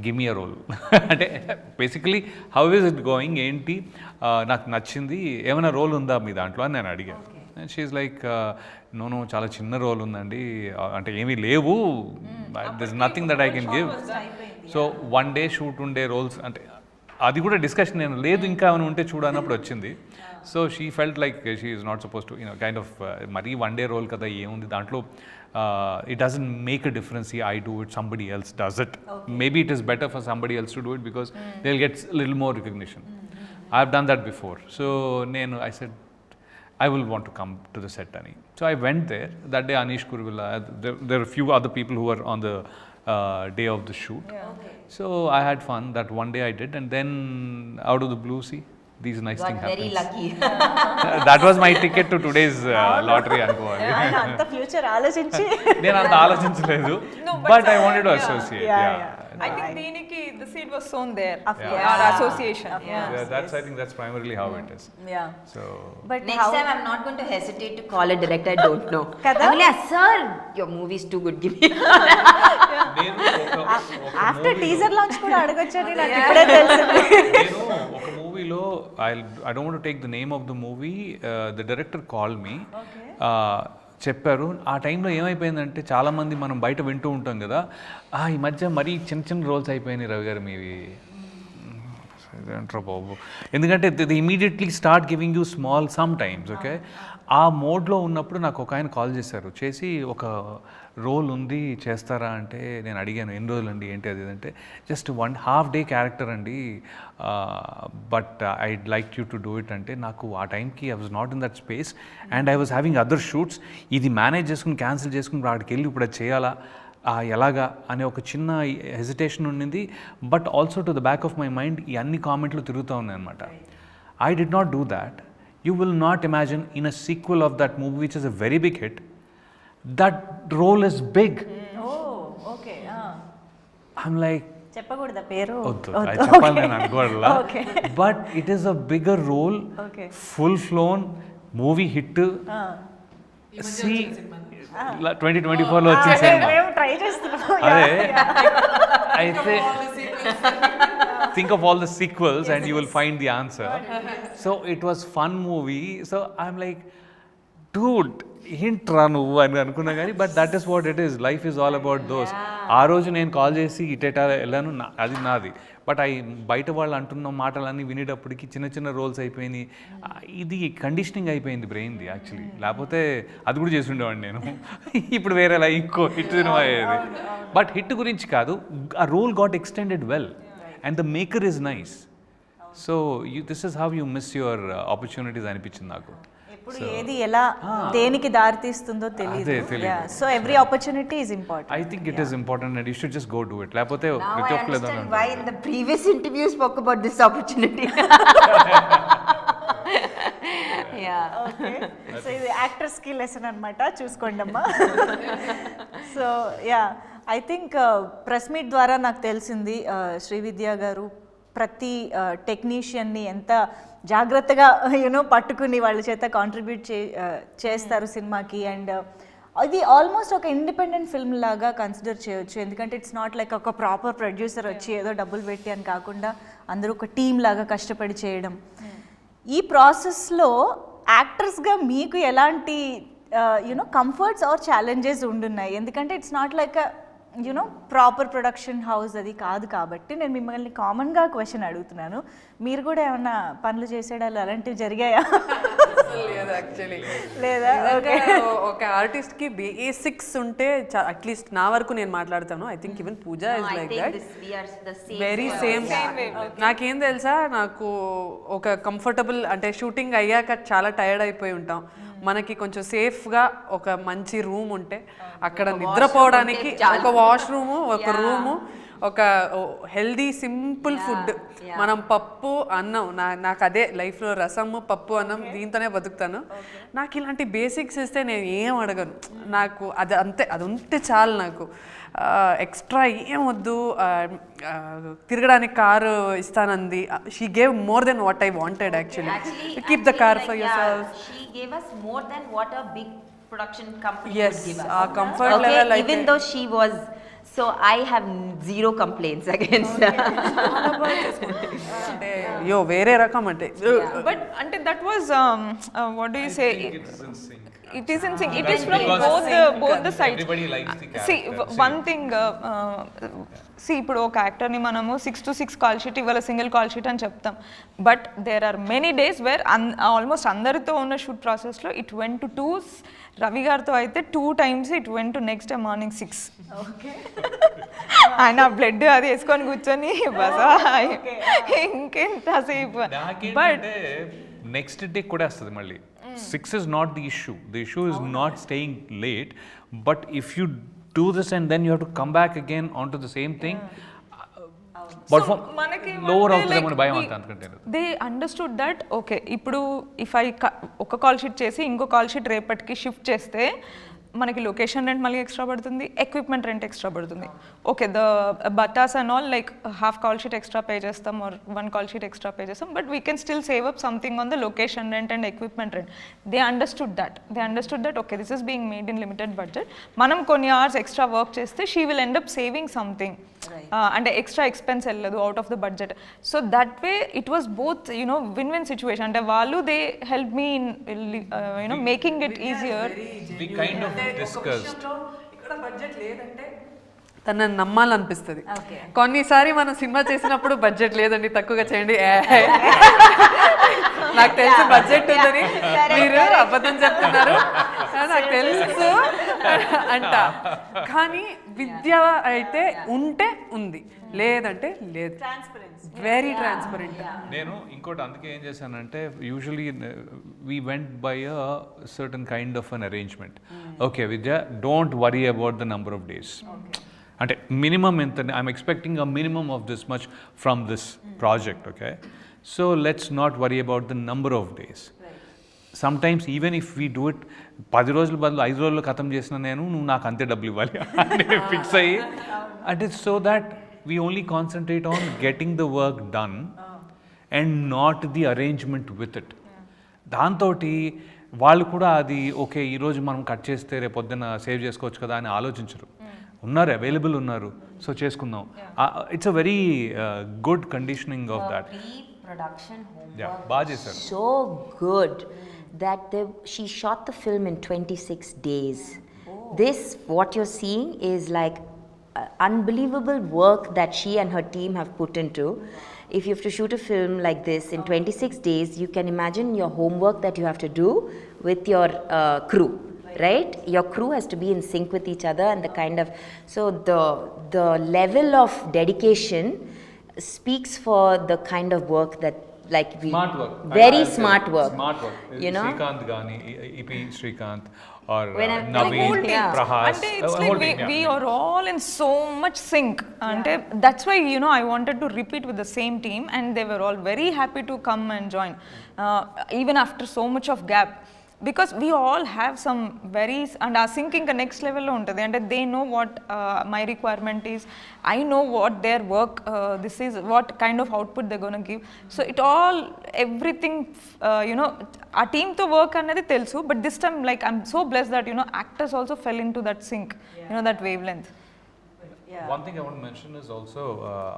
give me a role. అంటే basically how is it going, ఏంటి నాకు నచ్చింది, ఏమైనా రోల్ ఉందా మీ దాంట్లో అని నేను అడిగాను. And she is like no చాలా చిన్న రోల్ ఉందండి, అంటే ఏమీ లేవు, this is nothing that I can give. So one day shoot ఉండే రోల్స్ అంటే అది కూడా డిస్కషన్ నేను లేదు ఇంకా ఏమైనా ఉంటే చూడనప్పుడు వచ్చింది. So she felt like she is not suppose to you know kind of మరీ వన్ డే రోల్ కదా ఏముంది దాంట్లో, it doesn't make a difference I do it, somebody else does it. Maybe it is better for somebody else to do it because they'll get a little more recognition. I've done that before. So I said I will want to come to the set ani. So I went there. That day Anish Kuruvilla, there are a few other people who were on the day of the shoot. So I had fun. That one day I did, and then out of the blue, see, these nice things happen. Very lucky. That was my ticket to today's lottery అనుకోవాలి. అంత future ఆలోచించి నేను అంత ఆలోచించలేదు, but I wanted to associate. I think దీనికి the seed was sown there. Of course. Our association. I think that's primarily how it is. Yeah. So But next time I'm not going to hesitate to call a director I don't know. I will ask, sir, your movie is too good, give me. After teaser launch కూడా అడగొచ్చని నాకు ఇప్పుడే తెలిసింది. నేను ఒక మూవీలో I don't want to take the name of the movie, the director called me. చెప్పారు. ఆ టైంలో ఏమైపోయిందంటే చాలామంది మనం బయట వింటూ ఉంటాం కదా, ఈ మధ్య మరీ చిన్న చిన్న రోల్స్ అయిపోయినాయి రవి గారు మీవి అంటారు బాబు. ఎందుకంటే the immediately start giving you small some times. Okay, ఆ మోడ్లో ఉన్నప్పుడు నాకు ఒక ఆయన కాల్ చేసి ఒక రోల్ ఉంది చేస్తారా అంటే నేను అడిగాను ఎన్ని రోజులు అండి ఏంటి అది అంటే జస్ట్ 1.5 day క్యారెక్టర్ అండి, but I'd like you to do it అంటే నాకు ఆ టైంకి I was not in that space and I was having other shoots. ఇది మేనేజ్ చేసుకుని క్యాన్సిల్ చేసుకుని అక్కడికి వెళ్ళి ఇప్పుడు అది చేయాలా ఎలాగా అనే ఒక చిన్న హెజిటేషన్ ఉండింది. But also to the back of my mind ఈ అన్ని కామెంట్లు తిరుగుతూ ఉన్నాయి అనమాట. I did not do that. You will not imagine in a sequel of that movie, which is a very big hit, that role is big. Okay. I'm like, చెప్పకూడదా పేరు? I చెప్పాలి నేను అనుకోవాలా. But it is a bigger role, full flown movie hit. See, 2024 లో వచ్చిన cinema. మేము try చేస్తున్నాం. అదే అయితే think of all the sequels and you will find the answer. So it was fun movie. So I'm like, dude, ఏంట్రా నువ్వు అని అనుకున్నా కానీ but that is what it is. Life is all about those. ఆ రోజు నేను call చేసి ఇటేటా వెళ్ళాను, అది నాది. బట్ బయట వాళ్ళు అంటున్న మాటలన్నీ వినేటప్పటికి చిన్న చిన్న రోల్స్ అయిపోయినాయి. ఇది కండిషనింగ్ అయిపోయింది బ్రెయిన్ది యాక్చువల్లీ. లేకపోతే అది కూడా చేసి ఉండేవాడిని నేను. ఇప్పుడు వేరేలా ఇంకో హిట్ సినిమా అయ్యేది. బట్ హిట్ గురించి కాదు, ఆ role got extended well and the maker is nice. So this is how you miss your opportunities అనిపించింది నాకు. ఇప్పుడు ఏది ఎలా దేనికి దారి తీస్తుందో తెలియదు. So every opportunity is important. I think it is important and you should just go do it. లేకపోతే ప్రతి ఒక్కరు ఏదో Now I understand why in the previous interview spoke about this opportunity. Yeah. Okay, so ఇది actors కి lesson అన్నమాట, చూసుకోండి అమ్మా. So yeah, I think press meet ద్వారా నాకు తెలిసింది శ్రీవిద్య గారు ప్రతి టెక్నీషియన్ని ఎంత జాగ్రత్తగా పట్టుకుని వాళ్ళ చేత కాంట్రిబ్యూట్ చేస్తారు సినిమాకి. అండ్ ఇది ఆల్మోస్ట్ ఒక ఇండిపెండెంట్ ఫిల్మ్ లాగా కన్సిడర్ చేయొచ్చు. ఎందుకంటే ఇట్స్ నాట్ లైక్ ఒక ప్రాపర్ ప్రొడ్యూసర్ వచ్చి ఏదో డబ్బులు పెట్టి అని కాకుండా అందరూ ఒక టీమ్ లాగా కష్టపడి చేయడం. ఈ ప్రాసెస్లో యాక్టర్స్గా మీకు ఎలాంటి కంఫర్ట్స్ ఆర్ ఛాలెంజెస్ ఉండున్నాయి? ఎందుకంటే it's not like proper production house అది కాదు కాబట్టి నేను మిమ్మల్ని కామన్గా క్వశ్చన్ అడుగుతున్నాను. మీరు కూడా ఏమన్నా పనులు చేసేడాలు అలాంటివి జరిగాయా? లేదా? ఒక ఆర్టిస్ట్ కి బేసిక్స్ ఉంటే అట్లీస్ట్ నా వరకు నేను మాట్లాడతాను. I think even Pooja is like that, very same. నాకేం తెలుసా, నాకు ఒక కంఫర్టబుల్ అంటే షూటింగ్ అయ్యాక చాలా టైర్డ్ అయిపోయి ఉంటాం. మనకి కొంచెం సేఫ్గా ఒక మంచి రూమ్ ఉంటే అక్కడ నిద్రపోవడానికి ఒక వాష్రూము, ఒక రూము, ఒక హెల్దీ సింపుల్ ఫుడ్. మనం పప్పు అన్నం, నాకు అదే లైఫ్లో రసము పప్పు అన్నం దీంతోనే బతుకుతాను. నాకు ఇలాంటి బేసిక్స్ ఇస్తే నేను ఏం అడగను. నాకు అది అంతే, అది ఉంటే చాలు. నాకు ఎక్స్ట్రా ఏం వద్దు. తిరగడానికి కారు ఇస్తానంది. She gave more than what I wanted actually. Keep the car for yourself. She gave us more than what a big production company yes, would give us. Our comfort level, like even though she was, so I have zero complaints against her. yo వేరే రకం అంటే. But until that was what do you say? It is in sync. It is from both the sides. Everybody likes the character. See, one thing. See, ఇప్పుడు ఒక యాక్టర్ని మనము 6 to 6 call sheet ఇవాళ single call sheet అని చెప్తాం. But there are many days where almost అందరితో ఉన్న shoot ప్రాసెస్లో it went to 2. Ravi గారితో అయితే 2 times it went to next day morning 6. ఆయన బ్లడ్ అది వేసుకొని కూర్చొని బసా ఇంకెంతసేపు. బట్ నెక్స్ట్ డే కూడా వస్తుంది మళ్ళీ. 6 is not the issue. The issue is not staying late. But if you do this and then you have to come back again onto the same thing. But for lower అవుతుందేమో భయం అంత అనుకుంటాను. They understood that okay ఇప్పుడు if I ఒక call sheet చేసి ఇంకో call sheet రేపటికి shift చేస్తే మనకి లొకేషన్ రెంట్ మళ్ళీ ఎక్స్ట్రా పడుతుంది, ఎక్విప్మెంట్ రెంట్ ఎక్స్ట్రా పడుతుంది. Okay the battas and all like half call sheet extra pay చేస్తాం or 1 call sheet extra pay చేస్తాం. But we can still save up something on the location rent and equipment rent. They understood that okay this is being made in limited budget. మనం కొన్ని hours extra work చేస్తే she will end up saving something. అంటే extra expense వెళ్ళదు out of the budget. So that way it was both win win situation. అంటే వాళ్ళు they help me in making it easier. we kind of discussed. ఇక్కడ budget లేదంటే తనని నమ్మాలనిపిస్తుంది. కొన్నిసారి మనం cinema చేసినప్పుడు budget లేదండి తక్కువగా చేయండి నాకు తెలుసు బడ్జెట్ ఉందని మీరు అబద్ధం చెప్తున్నారు నాకు తెలుసు అంట. కానీ విద్య అయితే ఉంటే ఉంది లేదంటే లేదు. Very transparent. నేను ఇంకోటి అందుకే ఏం చేశానంటే usually we went by a certain kind of an arrangement. Okay Vidya, don't worry about the number of days. అంటే మినిమం ఎంత, I'm expecting a minimum of this much from this project. Okay, so let's not worry about the number of days. Some times even if we do it 10 రోజుల బదులు 5 రోజుల్లో ఖతం చేసిన నువ్వు నాకు అంతే డబ్బులు ఇవ్వాలి అంటే ఫిక్స్ అయ్యి, అంటే so that we only concentrate on getting the work done and not the arrangement with it. దాంతోటి వాళ్ళు కూడా అది ఓకే ఈరోజు మనం కట్ చేస్తే రేపు పొద్దున్న సేవ్ చేసుకోవచ్చు కదా అని ఆలోచించరు. ఉన్నారు, అవైలబుల్ ఉన్నారు, సో చేసుకుందాం. It's a very good conditioning of that. Production homework బాగా చేశారు. so good that she shot the film in 26 days. This what you're seeing is like unbelievable work that she and her team have put into. If you have to shoot a film like this in 26 days, you can imagine your homework that you have to do with your crew, right? Your crew has to be in sync with each other, and the kind of, so the level of dedication speaks for the kind of work that like we Smart work. very I'll say smart work. Smart work. You know, Srikanth Gani, EP Srikanth or When I'm- Naveen, whole team. Prahas. అంటే it's whole like team, we yeah. are all in so much sync. అంటే that's why I wanted to repeat with the same team, and they were all very happy to come and join, even after so much of gap. Because we all have some very, and our sync ఇంకా next లెవెల్లో ఉంటుంది. అంటే they know what my requirement is, I know what their work, this is what kind of output they gonna give. So it all everything ఆ టీమ్తో work అనేది తెలుసు. But this time like I'm so bless that actors also fell in to that sync, that wave length. One thing I want to mention is also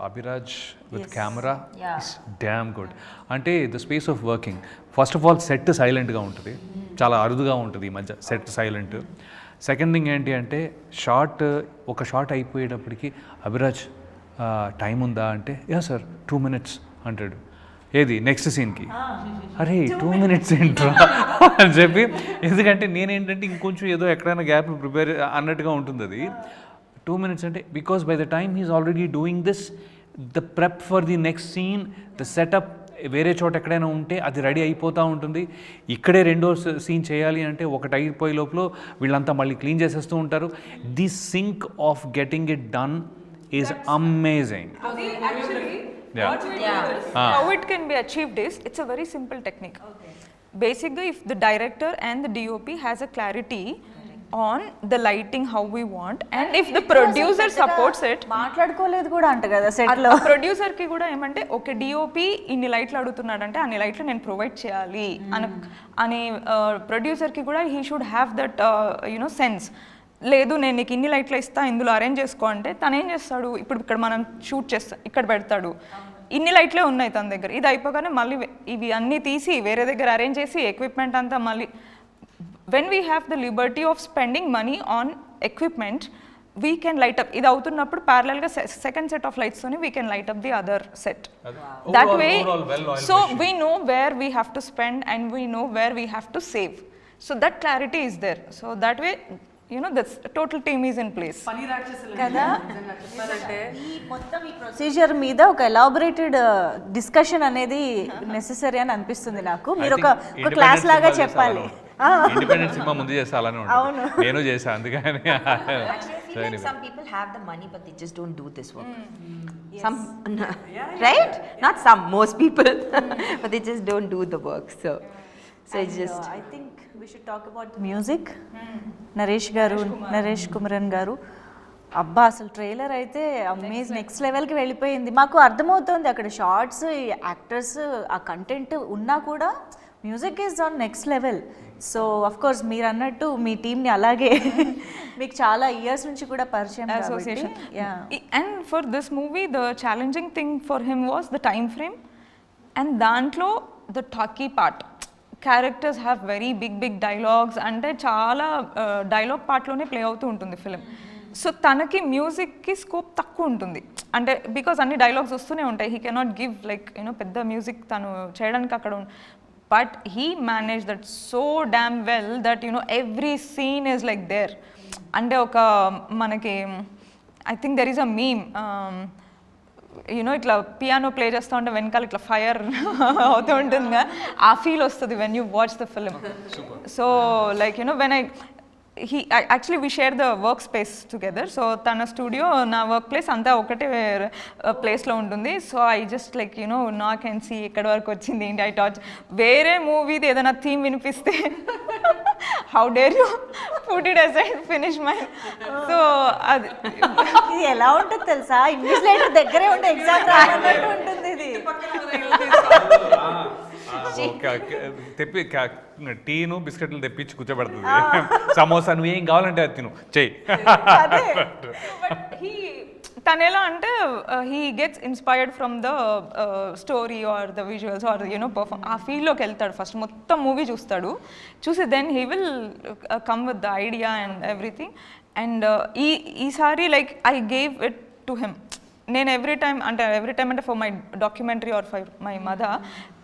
Abhiraj with camera is damn good. Ante the space of working, first of all set silent ga untadi, chala aruduga untadi manja set silent. Second thing enti ante shot oka shot ayipoyedappudiki Abhiraj time unda ante yeah sir 2 minutes antadu. ఏది next సీన్కి అరే 2 minutes ఏంట్రా అని చెప్పి, ఎందుకంటే నేనేంటంటే ఇంకొంచెం ఏదో ఎక్కడైనా గ్యాప్ ప్రిపేర్ అన్నట్టుగా ఉంటుంది అది. 2 minutes అంటే because by the time he's already doing this, the prep for the next scene, the setup వేరే చోట ఎక్కడైనా ఉంటే అది రెడీ అయిపోతూ ఉంటుంది. ఇక్కడే రెండో సీన్ చేయాలి అంటే ఒకటి అయిపోయే లోపల వీళ్ళంతా మళ్ళీ క్లీన్ చేసేస్తూ ఉంటారు. The sync of getting it done is amazing. How it can be achieved is, it's a very simple technique. Basically, if the director and the DOP has a clarity on the lighting how we want, and if the producer supports it, మాట్లాడుకోలేదు కూడా అంట కదా set లో. Producer కి కూడా ఏమంటే okay DOP ఇన్ని లైట్లు అడుగుతున్నాడంటే అన్ని లైట్లు నేను ప్రొవైడ్ చేయాలి అని ప్రొడ్యూసర్ కి కూడా he should have that sense. లేదు నేను నీకు ఇన్ని లైట్లు ఇస్తా ఇందులో అరేంజ్ చేసుకో అంటే తను ఏం చేస్తాడు, ఇప్పుడు ఇక్కడ మనం షూట్ చేస్తాం ఇక్కడ పెడతాడు, ఇన్ని లైట్లే ఉన్నాయి తన దగ్గర, ఇది అయిపోగానే మళ్ళీ ఇవి అన్నీ తీసి వేరే దగ్గర అరేంజ్ చేసి ఎక్విప్మెంట్ అంతా మళ్ళీ. when we have the liberty of spending money on equipment, we can light up ఇది అవుతున్నప్పుడు parallel గా second set of lights తోని we can light up the other set. That way, so we know where we have to spend and we know where we have to save. So that clarity is there. So that way the total team is in place. కదా ఈ మొత్తం ఈ procedure మీద ఒక elaborated discussion అనేది necessary అని అనిపిస్తుంది నాకు. మీరు ఒక క్లాస్ లాగా చెప్పాలి. ఇండిపెండెంట్ సినిమా ముందు చేస్తే అలానే ఉంటుంది, నేను చేసా అందుకని. Some people have the money but they just don't do this work. Some right, not some, most people but they just don't do the work. So it's just I think we should talk about the music. Naresh Kumaran గారు, అబ్బా అసలు trailer అయితే amaze next లెవెల్కి వెళ్ళిపోయింది. మాకు అర్థమవుతుంది అక్కడ shorts, actors, ఆ కంటెంట్ ఉన్నా కూడా music is on next level. So of course మీరు అన్నట్టు మీ టీమ్ని అలాగే మీకు చాలా ఇయర్స్ నుంచి కూడా పరిచయం association. And for this movie the challenging thing for him was the time frame, and దాంట్లో the talky part characters have very big dialogues, అంటే చాలా డైలాగ్ పార్ట్లోనే ప్లే అవుతూ ఉంటుంది ఫిలిం. సో తనకి మ్యూజిక్కి స్కోప్ తక్కువ ఉంటుంది, అంటే బికాస్ అన్ని డైలాగ్స్ వస్తూనే ఉంటాయి. హీ కెనాట్ గివ్ లైక్ పెద్ద మ్యూజిక్ తను చేయడానికి అక్కడ but he manage that so damn well that every scene is like there. అంటే ఒక మనకి I think there is a meme, ఇట్లా పియానో ప్లే చేస్తూ ఉంటే వెనకాల ఇట్లా ఫైర్ అవుతూ ఉంటుంది, ఆ ఫీల్ వస్తుంది when you watch the film. So like when actually we share the workspace together. So tana studio na workplace anta okate place lo untundi. So I just like now I can see ekkada varaku vachindi indi I touch vere movie edi edana theme vinipiste how dare you put it aside, finish my so adi ఇది ఎలా ఉంటుంది తెలుసా, invigilator దగ్గరే ఉంటే exam రానట్టు ఉంటుంది ఇది. తెప్పి టీను బిస్కెట్లు తెప్పించి కూర్చోబెడుతుంది, సమోసా నువ్వు ఏం కావాలంటే అది తిను చెయ్యి. తను ఎలా అంటే he gets inspired from the story or the visuals or perform, ఆ ఫీల్డ్లోకి వెళ్తాడు. ఫస్ట్ మొత్తం మూవీ చూసి then he will come with the idea and everything. And ఈసారి like I gave it to him. నేను ఎవ్రీ టైమ్ అంటే for my documentary or for my mother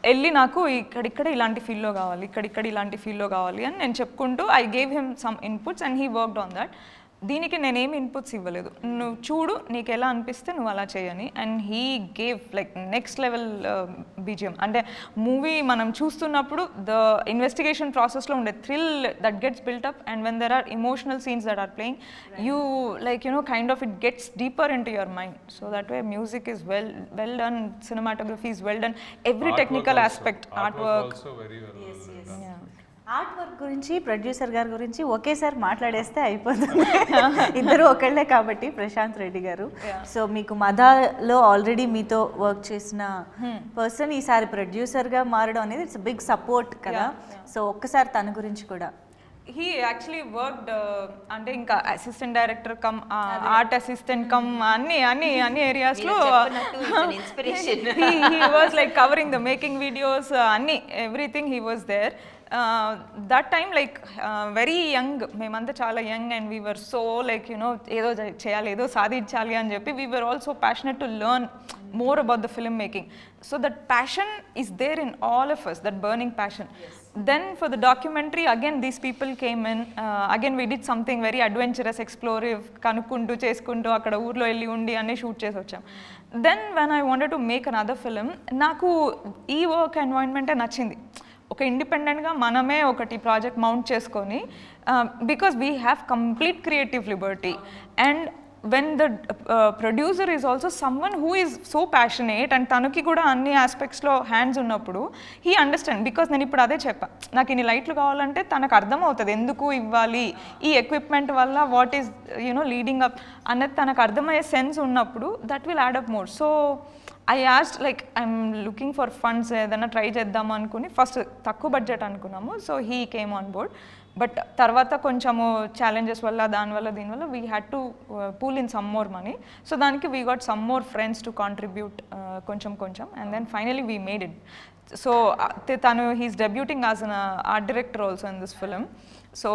వెళ్ళి నాకు ఇక్కడిక్కడ ఇలాంటి ఫీల్డ్లో కావాలి, ఇక్కడిక్కడ ఇలాంటి ఫీల్డ్లో కావాలి అని నేను చెప్పుకుంటూ I gave him some inputs and he worked on that. దీనికి నేనేమి ఇన్పుట్స్ ఇవ్వలేదు, నువ్వు చూడు నీకు ఎలా అనిపిస్తే నువ్వు అలా చేయని. And he gave like next level BGM. అంటే మూవీ మనం చూస్తున్నప్పుడు ద ఇన్వెస్టిగేషన్ ప్రాసెస్లో ఉండే thrill that gets built up and when there are emotional scenes that are playing you like kind of it gets deeper in to your mind. So that way music is well done, cinematography is well done, every technical aspect, art work. Art work గురించి producer గారి గురించి ఒకేసారి మాట్లాడేస్తే అయిపోతుంది, ఇద్దరు ఒకళ్ళే కాబట్టి Prashanth Reddy garu. So మీకు మదాలో ఆల్రెడీ మీతో వర్క్ చేసిన పర్సన్ ఈసారి ప్రొడ్యూసర్గా మారడం అనేది ఇట్స్ బిగ్ సపోర్ట్ కదా. సో ఒక్కసారి తన గురించి కూడా. హీ యాక్చువల్లీ వర్క్డ్ అంటే ఇంకా assistant director cum art assistant cum అన్ని ఏరియాస్లో he was like covering the making videos అన్ని everything he was there. That time like very young, మేమంతా చాలా young and we were so like ఏదో చేయాలి, ఏదో సాధించాలి అని చెప్పి we were also passionate to learn more about the film making. So that passion is there in all of us, that burning passion. Then for the documentary again these people came in, again we did something very adventurous, explorative, kanukundu cheskundu akkada oorlo elli undi anne shoot chesi vacham. Then when I wanted to make another film, నాకు ఈ work ఎన్వైరన్మెంటే నచ్చింది. ఒక ఇండిపెండెంట్గా మనమే ఒకటి project mount చేసుకొని, because we have complete creative Liberty. And when the producer is also someone who is so passionate and తనకి కూడా అన్ని ఆస్పెక్ట్స్లో హ్యాండ్స్ ఉన్నప్పుడు హీ అండర్స్టాండ్. బికాస్ నేను ఇప్పుడు అదే చెప్పా, నాకు ఇన్ని లైట్లు కావాలంటే తనకు అర్థమవుతుంది ఎందుకు ఇవ్వాలి, ఈ ఎక్విప్మెంట్ వల్ల వాట్ ఈస్ లీడింగ్ అప్ అన్నది తనకు అర్థమయ్యే సెన్స్ ఉన్నప్పుడు that will add up more. So I asked like I'm looking for funds, ఏదైనా ట్రై చేద్దాం అనుకుని ఫస్ట్ తక్కువ బడ్జెట్ అనుకున్నాము. So he came on board. But తర్వాత కొంచెము ఛాలెంజెస్ వల్ల దానివల్ల దీనివల్ల we had to pool in some more money. So దానికి we got some more friends to contribute కొంచెం and then finally we made it. So తను he's debuting as an art director also in this film. So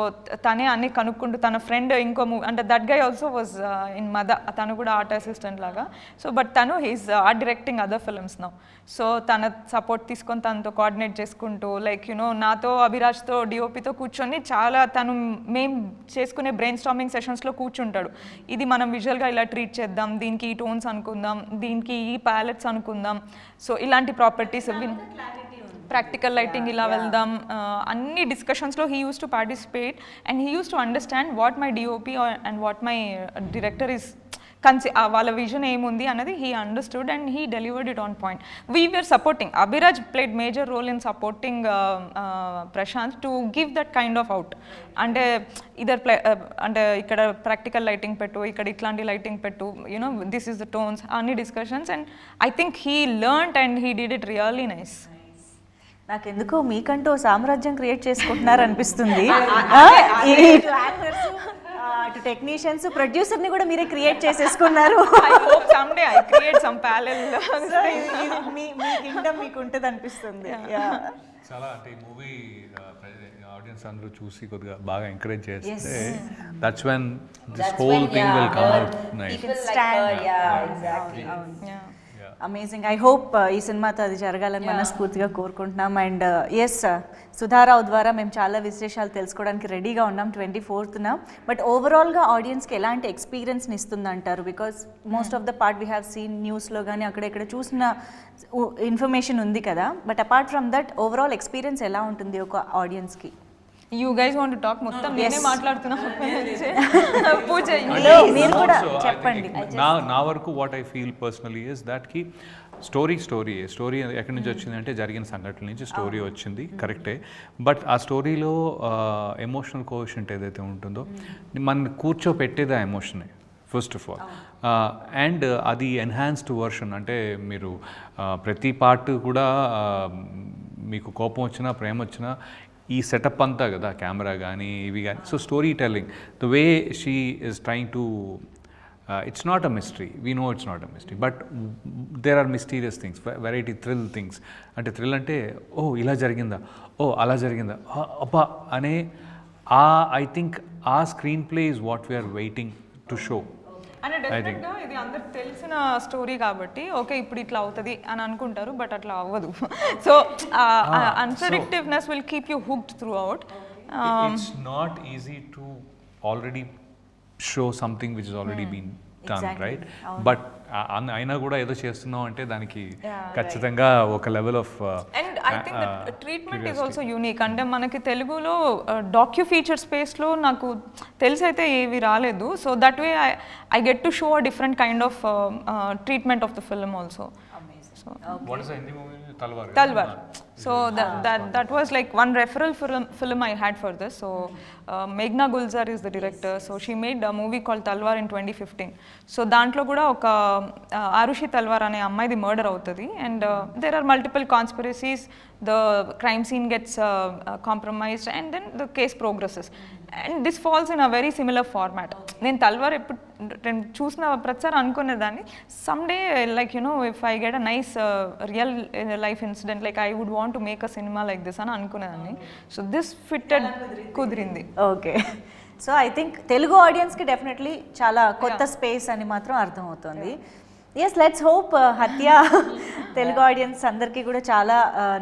తనే అన్ని కనుక్కుంటూ తన friend ఇంకో movie అంటే that guy also was in మద, తను కూడా ఆర్ట్ అసిస్టెంట్ లాగా. సో బట్ తను he's art directing other films now. So తన సపోర్ట్ తీసుకొని తనతో కోఆర్డినేట్ చేసుకుంటూ లైక్ నాతో అభిరాజ్తో డిఓపితో కూర్చొని చాలా తను మేము చేసుకునే బ్రెయిన్ స్టార్మింగ్ సెషన్స్లో కూర్చుంటాడు. ఇది మనం విజువల్గా ఇలా ట్రీట్ చేద్దాం, దీనికి ఈ టోన్స్ అనుకుందాం, దీనికి ఈ ప్యాలెట్స్ అనుకుందాం, సో ఇలాంటి ప్రాపర్టీస్ ప్రాక్టికల్ లైటింగ్ ఇలా వెళ్దాం, అన్ని డిస్కషన్స్లో he uses to participate and he uses to understand what my DOP and what my director is వాళ్ళ విజన్ ఏముంది అన్నది he understood and he delivered it on point. We were supporting, Abhiraj played major role in supporting Prashant to give that kind of out. అంటే అంటే ఇక్కడ practical lighting పెట్టు, ఇక్కడ ఇట్లాంటి lighting పెట్టు, దిస్ ఈస్ ద టోన్స్, అన్ని discussions. And I think he learned and he did it really nice. నాకెందుకో మీకంటూ సామ్రాజ్యం క్రియేట్ చేసుకుంటున్నారు అనిపిస్తుంది. అటు టెక్నీషియన్స్, ప్రొడ్యూసర్ని కూడా మీరే క్రియేట్ చేసేసుకున్నారు. మీ కింగ్డమ్ మీకు ఉంటుంది అనిపిస్తుంది. చాలా అంటే ఈ మూవీ ఆడియన్స్ అందరూ చూసి కొద్దిగా బాగా ఎంకరేజ్ చేస్తే that's when this whole thing will come out nice. Amazing. I hope ఈ సినిమాతో అది జరగాలని మనస్ఫూర్తిగా కోరుకుంటున్నాం. అండ్ ఎస్, సుధారావు ద్వారా మేము చాలా విశేషాలు తెలుసుకోవడానికి రెడీగా ఉన్నాం 24th. బట్ ఓవరాల్గా ఆడియన్స్కి ఎలాంటి ఎక్స్పీరియన్స్ని ఇస్తుంది అంటారు? Because most of the part we have seen న్యూస్లో కానీ అక్కడ ఇక్కడ చూసిన ఇన్ఫర్మేషన్ ఉంది కదా. But apart from that overall experience ఎలా ఉంటుంది ఒక ఆడియన్స్కి? You guys want to talk? మొత్తం నేనే మాట్లాడుతున్నా. పూజ మీరు కూడా చెప్పండి. నా వరకు what I feel personally is that కి స్టోరీ ఎక్కడి నుంచి వచ్చింది అంటే జరిగిన సంఘటనల నుంచి స్టోరీ వచ్చింది, కరెక్టే. బట్ ఆ స్టోరీలో ఎమోషనల్ కోషెంట్ ఏదైతే ఉంటుందో మన కూర్చోపెట్టేది ఆ ఎమోషనే ఫస్ట్ ఆఫ్ ఆల్. అండ్ అది ఎన్హాన్స్డ్ వర్షన్, అంటే మీరు ప్రతి పార్ట్ కూడా మీకు కోపం వచ్చినా ప్రేమ వచ్చినా ఈ సెటప్ అంతా కదా, కెమెరా కానీ ఇవి కానీ. So story telling, the way she is trying to, it's not a mystery, we know it's not a mystery, but there are mysterious things, variety thrill things. అంటే థ్రిల్ అంటే ఓ ఇలా జరిగిందా, ఓ అలా జరిగిందా, అబ్బా అనే ఐ థింక్ ఆ screen play is what we're waiting to show. అంటే డెఫినెట్గా ఇది అందరికి తెలిసిన స్టోరీ కాబట్టి ఓకే ఇప్పుడు ఇట్లా అవుతుంది అని అనుకుంటారు, బట్ అట్లా అవ్వదు. So unpredictiveness will keep you hooked throughout. It's not easy to already show something which has already been done, right? But అయినా కూడా ఏదో చేస్తున్నాం అంటే దానికి ఖచ్చితంగా ఒక level of and I think that treatment is also unique. అంటే మనకి తెలుగులో డాక్యూ ఫీచర్ స్పేస్లో నాకు తెలిసైతే ఏవి రాలేదు. So that way I get to show a different kind of treatment of the film also. What is the Hindi movie? Talwar. Talwar. So that was like one referral film I had for this. So Meghna Gulzar is the director. So she made a movie called Talwar in 2015. So దాంట్లో కూడా ఒక ఆరుషి తల్వార్ అనే అమ్మాయిది murder అవుతుంది. And there are multiple conspiracies. The crime scene gets compromised and then the case progresses. And this falls in a very similar format. నేను తల్వార్ ఎప్పుడు చూసిన ప్రతిసారి అనుకునేదాన్ని someday like you know if I get a nice real life incident like I would want to make a cinema like this అని అనుకునేదాన్ని. So this fitted కుదిరింది. Okay. So I think Telugu ఆడియన్స్కి definitely చాలా కొత్త స్పేస్ అని మాత్రం అర్థమవుతుంది. Yes, let's hope హత్య తెలుగు ఆడియన్స్ అందరికీ కూడా చాలా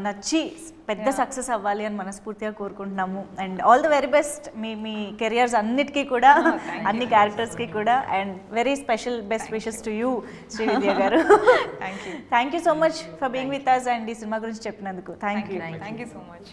నచ్చి పెద్ద సక్సెస్ అవ్వాలి అని మనస్ఫూర్తిగా కోరుకుంటున్నాము. And all the very best మీ కెరియర్స్ అన్నిటికీ కూడా, అన్ని క్యారెక్టర్స్కి కూడా. And very special best wishes to you Srividya garu. Thank you so much for being with us and ఈ సినిమా గురించి చెప్పినందుకు. Thank you so much.